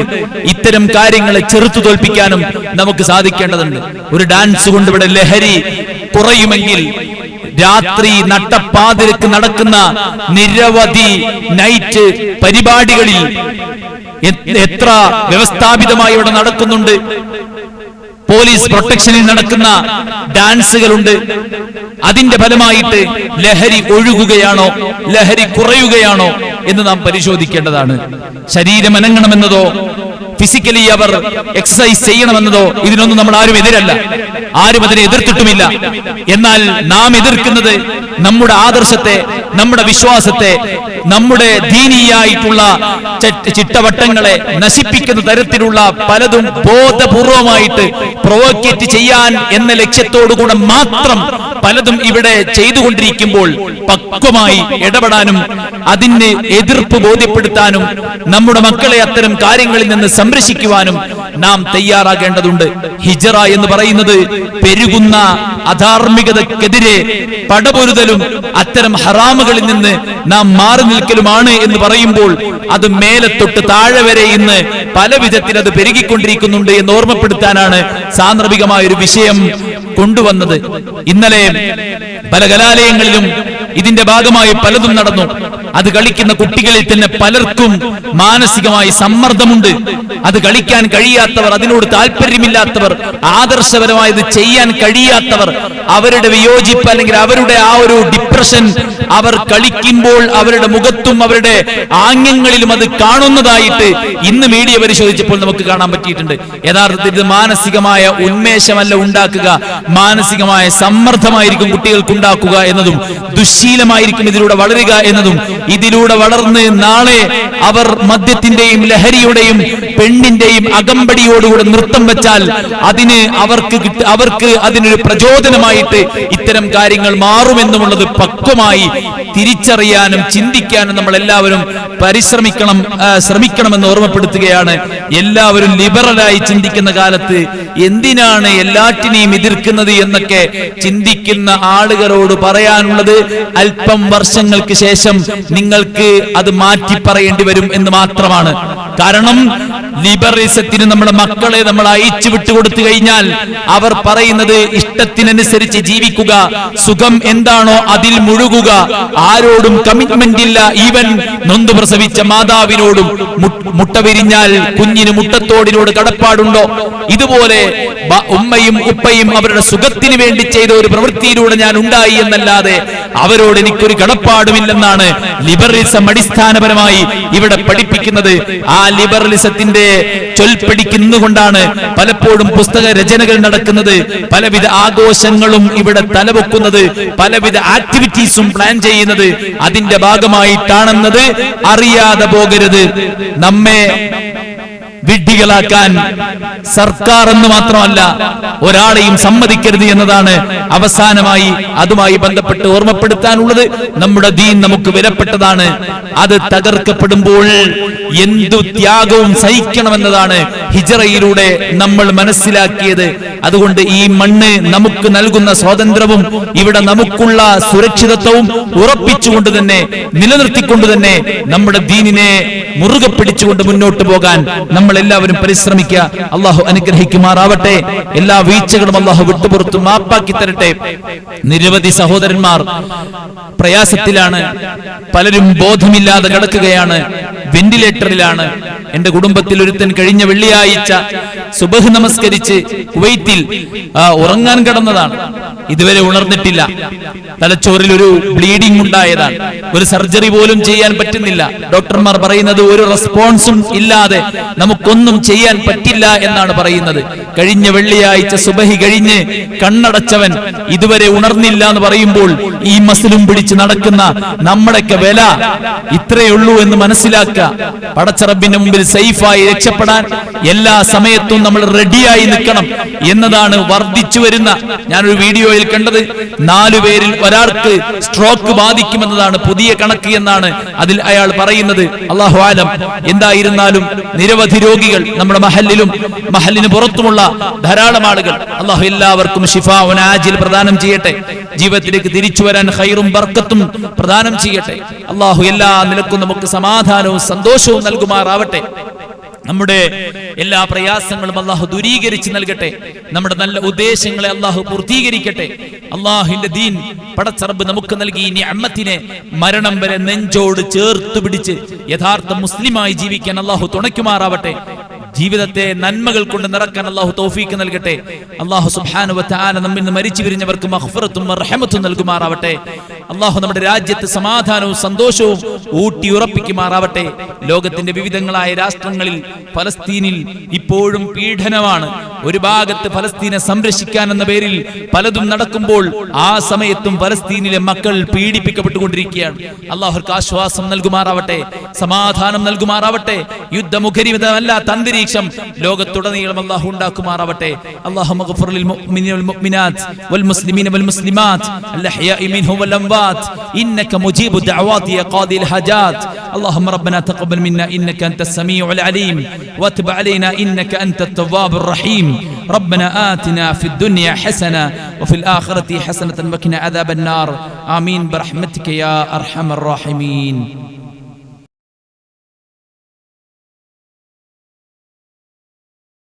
ഇത്തരം കാര്യങ്ങളെ ചെറുത്തു തോൽപ്പിക്കാനും നമുക്ക് സാധിക്കേണ്ടതുണ്ട്. ഒരു ഡാൻസ് കൊണ്ട് ഇവിടെ ലഹരി കുറയുമെങ്കിൽ രാത്രി നട്ടപ്പാതിരക്ക് നടക്കുന്ന നിരവധി നൈറ്റ് പരിപാടികളിൽ എത്ര വ്യവസ്ഥാപിതമായി ഇവിടെ നടക്കുന്നുണ്ട്. പോലീസ് പ്രൊട്ടക്ഷനിൽ നടക്കുന്ന ഡാൻസുകളുണ്ട്. അതിന്റെ ഫലമായിട്ട് ലഹരി ഒഴുകുകയാണോ, ലഹരി കുറയുകയാണോ എന്ന് നാം പരിശോധിക്കേണ്ടതാണ്. ശരീരം അനങ്ങണമെന്നതോ ഫിസിക്കലി അവർ എക്സസൈസ് ചെയ്യണമെന്നതോ ഇതിനൊന്നും നമ്മൾ ആരും എതിരല്ല, ആരും അതിനെ എതിർത്തിട്ടുമില്ല. എന്നാൽ നാം എതിർക്കുന്നത് നമ്മുടെ ആദർശത്തെ, നമ്മുടെ വിശ്വാസത്തെ, നമ്മുടെ ദീനീയായിട്ടുള്ള ചിട്ടവട്ടങ്ങളെ നശിപ്പിക്കുന്ന തരത്തിലുള്ള പലതും ബോധപൂർവമായിട്ട് പ്രൊവോക്കേറ്റ് ചെയ്യാൻ എന്ന ലക്ഷ്യത്തോടുകൂടെ മാത്രം പലതും ഇവിടെ ചെയ്തുകൊണ്ടിരിക്കുമ്പോൾ പക്വമായി ഇടപെടാനും അതിന് എതിർപ്പ് ബോധ്യപ്പെടുത്താനും നമ്മുടെ മക്കളെ അത്തരം കാര്യങ്ങളിൽ നിന്ന് സംരക്ഷിക്കുവാനും നാം തയ്യാറാകേണ്ടതുണ്ട്. ഹിജറ എന്ന് പറയുന്നത് പെരുകുന്ന അധാർമികതക്കെതിരെ പടപൊരുതലും അത്തരം ഹറാമുകളിൽ നിന്ന് നാം മാറി നിൽക്കലുമാണ് എന്ന് പറയുമ്പോൾ അത് മേലെ തൊട്ട് താഴെ വരെ ഇന്ന് പല വിധത്തിൽ അത് പെരുകിക്കൊണ്ടിരിക്കുന്നുണ്ട് എന്ന് ഓർമ്മപ്പെടുത്താനാണ് സാന്ദർഭികമായ ഒരു വിഷയം കൊണ്ടുവന്നത്. ഇന്നലെ പല കലാലയങ്ങളിലും ഇതിന്റെ ഭാഗമായി പലതും നടന്നു. അത് കളിക്കുന്ന കുട്ടികളിൽ തന്നെ പലർക്കും മാനസികമായി സമ്മർദ്ദമുണ്ട്. അത് കളിക്കാൻ കഴിയാത്തവർ, അതിനോട് താല്പര്യമില്ലാത്തവർ, ആദർശപരമായത് ചെയ്യാൻ കഴിയാത്തവർ, അവരുടെ വിയോജിപ്പ് അല്ലെങ്കിൽ അവരുടെ ആ ഒരു ഡിപ്രഷൻ അവർ കളിക്കുമ്പോൾ അവരുടെ മുഖത്തും അവരുടെ ആംഗ്യങ്ങളിലും അത് കാണുന്നതായിട്ട് ഇന്ന് മീഡിയ പരിശോധിച്ചപ്പോൾ നമുക്ക് കാണാൻ പറ്റിയിട്ടുണ്ട്. യഥാർത്ഥത്തിൽ ഇത് മാനസികമായ ഉന്മേഷമല്ല ഉണ്ടാക്കുക, മാനസികമായ സമ്മർദ്ദമായിരിക്കും കുട്ടികൾക്ക് ഉണ്ടാക്കുക എന്നതും ദുശ്ശീലമായിരിക്കും ഇതിലൂടെ വളരുക എന്നതും, ഇതിലൂടെ വളർന്ന് നാളെ അവർ മദ്യത്തിന്റെയും ലഹരിയുടെയും പെണ്ണിന്റെയും അകമ്പടിയോടുകൂടെ നൃത്തം വെച്ചാൽ അവർക്ക് അതിനൊരു പ്രചോദനമായിട്ട് ഇത്തരം കാര്യങ്ങൾ മാറുമെന്നുമുള്ളത് പക്വമായി തിരിച്ചറിയാനും ചിന്തിക്കാനും നമ്മൾ എല്ലാവരും ശ്രമിക്കണമെന്ന് ഓർമ്മപ്പെടുത്തുകയാണ്. എല്ലാവരും ലിബറലായി ചിന്തിക്കുന്ന കാലത്ത് എന്തിനാണ് എല്ലാറ്റിനെയും എതിർക്കുന്നത് എന്നൊക്കെ ചിന്തിക്കുന്ന ആളുകളോട് പറയാനുള്ളത്, അല്പം വർഷങ്ങൾക്ക് ശേഷം നിങ്ങൾക്ക് അത് മാറ്റി പറയേണ്ടി വരും എന്ന് മാത്രമാണ്. കാരണം ലിബറലിസത്തിന് നമ്മുടെ മക്കളെ നമ്മൾ അയച്ചു വിട്ടുകൊടുത്തു കഴിഞ്ഞാൽ അവർ പറയുന്നത് ഇഷ്ടത്തിനനുസരിച്ച് ജീവിക്കുക, സുഖം എന്താണോ അതിൽ മുഴുകുക, ആരോടും കമ്മിറ്റ്മെന്റ് ഇല്ല. ഈവൻ നൊന്തു പ്രസവിച്ച മാതാവിനോടും മുട്ട വിരിഞ്ഞാൽ കുഞ്ഞിന് മുട്ടത്തോടിനോട് കടപ്പാടുണ്ടോ? ഇതുപോലെ ഉമ്മയും ഉപ്പയും അവരുടെ സുഖത്തിന് വേണ്ടി ചെയ്ത ഒരു പ്രവൃത്തിയിലൂടെ ഞാൻ ഉണ്ടായി എന്നല്ലാതെ അവരോട് എനിക്കൊരു കടപ്പാടുമില്ലെന്നാണ് ലിബറലിസം അടിസ്ഥാനപരമായി ഇവിടെ പഠിപ്പിക്കുന്നത്. ആ ലിബറലിസത്തിന്റെ ചൊൽപ്പടിക്കുന്നുകൊണ്ടാണ് പലപ്പോഴും പുസ്തക രചനകൾ നടക്കുന്നത്, പലവിധ ആഘോഷങ്ങളും ഇവിടെ തലവെക്കുന്നത്, പലവിധ ആക്ടിവിറ്റീസും പ്ലാൻ ചെയ്യുന്നത് അതിന്റെ ഭാഗമായിട്ടാണെന്നത് അറിയാതെ പോകരുത്. നമ്മെ വിഡ്ഢികളാക്കാൻ സർക്കാർ എന്ന് മാത്രമല്ല ഒരാളെയും സമ്മതിക്കരുത് എന്നതാണ് അവസാനമായി അതുമായി ബന്ധപ്പെട്ട് ഓർമ്മപ്പെടുത്താനുള്ളത്. നമ്മുടെ ദീൻ നമുക്ക് വിലപ്പെട്ടതാണ്. അത് തകർക്കപ്പെടുമ്പോൾ എന്തു ത്യാഗവും സഹിക്കണമെന്നതാണ് ഹിജറയിലൂടെ നമ്മൾ മനസ്സിലാക്കിയത്. അതുകൊണ്ട് ഈ മണ്ണ് നമുക്ക് നൽകുന്ന സ്വാതന്ത്ര്യവും ഇവിടെ നമുക്കുള്ള സുരക്ഷിതത്വവും ഉറപ്പിച്ചുകൊണ്ട് തന്നെ നിലനിർത്തിക്കൊണ്ട് തന്നെ നമ്മുടെ ദീനിനെ മുറുകെ പിടിച്ചുകൊണ്ട് മുന്നോട്ട് പോകാൻ നമ്മൾ എല്ലാവരും പരിശ്രമിക്കുക. അള്ളാഹു അനുഗ്രഹിക്കുമാറാവട്ടെ. എല്ലാ വീഴ്ചകളും അള്ളാഹു വിട്ടുപുറത്തു മാപ്പാക്കി തരട്ടെ. നിരവധി സഹോദരന്മാർ പ്രയാസത്തിലാണ്, പലരും ബോധമില്ലാതെ കിടക്കുകയാണ്, വെന്റിലേറ്ററിലാണ്. എന്റെ കുടുംബത്തിൽ ഒരുത്തൻ കഴിഞ്ഞ വെള്ളിയാഴ്ച സുബഹ് നമസ്കരിച്ച് കുവൈത്തിൽ ഉറങ്ങാൻ കിടന്നതാണ്, ഇതുവരെ ഉണർന്നിട്ടില്ല. തലച്ചോറിൽ ഒരു ബ്ലീഡിംഗ് ഉണ്ടായതാണ്, ഒരു സർജറി പോലും ചെയ്യാൻ പറ്റുന്നില്ല. ഡോക്ടർമാർ പറയുന്നത് ഒരു റെസ്പോൺസും ഇല്ലാതെ നമുക്കൊന്നും ചെയ്യാൻ പറ്റില്ല എന്നാണ് പറയുന്നത്. കഴിഞ്ഞ വെള്ളിയാഴ്ച സുബഹി കഴിഞ്ഞ് കണ്ണടച്ചവൻ ഇതുവരെ ഉണർന്നില്ല എന്ന് പറയുമ്പോൾ ഈ മസിലും പിടിച്ച് നടക്കുന്ന നമ്മുടെയൊക്കെ വില ഇത്രയുള്ളൂ എന്ന് മനസ്സിലാക്കുക. പടച്ചറബിന്റെ മുമ്പിൽ സേഫായി രക്ഷപ്പെടാൻ എല്ലാ സമയത്തും നമ്മൾ റെഡിയായി നിൽക്കണം എന്നതാണ് വർദ്ധിച്ചു വരുന്ന. ഞാനൊരു വീഡിയോയിൽ കണ്ടത് 4 പേരിൽ ഒരാൾക്ക് സ്ട്രോക്ക് ബാധിക്കുമെന്നതാണ് പുതിയ കണക്ക് എന്നാണ് അതിൽ അയാൾ പറയുന്നത്. അല്ലാഹു ആലം. എന്തായിരുന്നാലും നിരവധി രോഗികൾ നമ്മുടെ മഹല്ലിന് പുറത്തുമുള്ള ധാരാളം ആളുകൾ, അല്ലാഹു എല്ലാവർക്കും ശിഫാഉൻ ആജിൽ പ്രദാനം ചെയ്യട്ടെ. ജീവിതത്തിലേക്ക് തിരിച്ചു വരാൻ ഖൈറും ബർക്കത്തും പ്രദാനം ചെയ്യട്ടെ. അല്ലാഹു എല്ലാ നിലക്കും നമുക്ക് സമാധാനവും സന്തോഷവും നൽകുമാറാവട്ടെ. നമ്മുടെ എല്ലാ പ്രയാസങ്ങളും അല്ലാഹു ദൂരീകരിച്ച് നൽകട്ടെ. നമ്മുടെ നല്ല ഉദ്ദേശങ്ങളെ അല്ലാഹു പൂർത്തീകരിക്കട്ടെ. അല്ലാഹുവിന്റെ ദീൻ പടച്ച റബ്ബ് നമുക്ക് നൽകി ഈ നിഅമത്തിനെ മരണം വരെ നെഞ്ചോട് ചേർത്ത് പിടിച്ച് യഥാർത്ഥ മുസ്ലിമായി ജീവിക്കാൻ അല്ലാഹു തുണയ്ക്കുമാറാവട്ടെ. ജീവിതത്തെ നന്മകൾ കൊണ്ട് നിറക്കാൻ അല്ലാഹു തൗഫീഖ് നൽകട്ടെ. അല്ലാഹു സുബ്ഹാനഹു വ തആല നമ്മിൽ നിന്ന് മരിച്ചു പിരിഞ്ഞവർക്ക് മഗ്ഫിറത്തും റഹ്മത്തും നൽകുമാറാവട്ടെ. അല്ലാഹു നമ്മുടെ രാജ്യത്ത് സമാധാനവും സന്തോഷവും ഊട്ടിയുറപ്പിക്കുമാറാവട്ടെ. ലോകത്തിന്റെ വിവിധങ്ങളായ രാഷ്ട്രങ്ങളിൽ, ഫലസ്തീനിൽ ഇപ്പോഴും പീഡനമാണ്, ഒരു ഭാഗത്ത് ഫലസ്തീനെ സംരക്ഷിക്കാൻ എന്ന പേരിൽ പലതും നടക്കുമ്പോൾ ആ സമയത്തും ഫലസ്തീനിലെ മക്കൾ പീഡിപ്പിക്കപ്പെട്ടുകൊണ്ടിരിക്കുകയാണ്. അല്ലാഹുവർക്ക് ആശ്വാസം നൽകുമാറാവട്ടെ, സമാധാനം നൽകുമാറാവട്ടെ. യുദ്ധമുഖരിതമല്ലാത്ത അന്തരീക്ഷം ലോകത്തുടനീളം അല്ലാഹു ഉണ്ടാക്കുമാറാവട്ടെ. അല്ലാഹുമ്മ ഗ്ഫിർ ലിൽ മുഅ്മിനീന വൽ മുഅ്മിനാത്ത് വൽ മുസ്ലിമീന വൽ മുസ്ലിമാത്ത് അൽ അഹ്യാഇ മിൻഹും വൽ അംവാത്ത് ഇന്നക മുജീബു ദഅവാതി യാ ഖാദിൽ ഹജാത്ത്. اللهم ربنا تقبل منا إنك أنت السميع العليم وتب علينا إنك أنت التواب الرحيم. ربنا آتنا في الدنيا حسنة وفي الآخرة حسنة وقنا عذاب النار. آمين برحمتك يا أرحم الراحمين.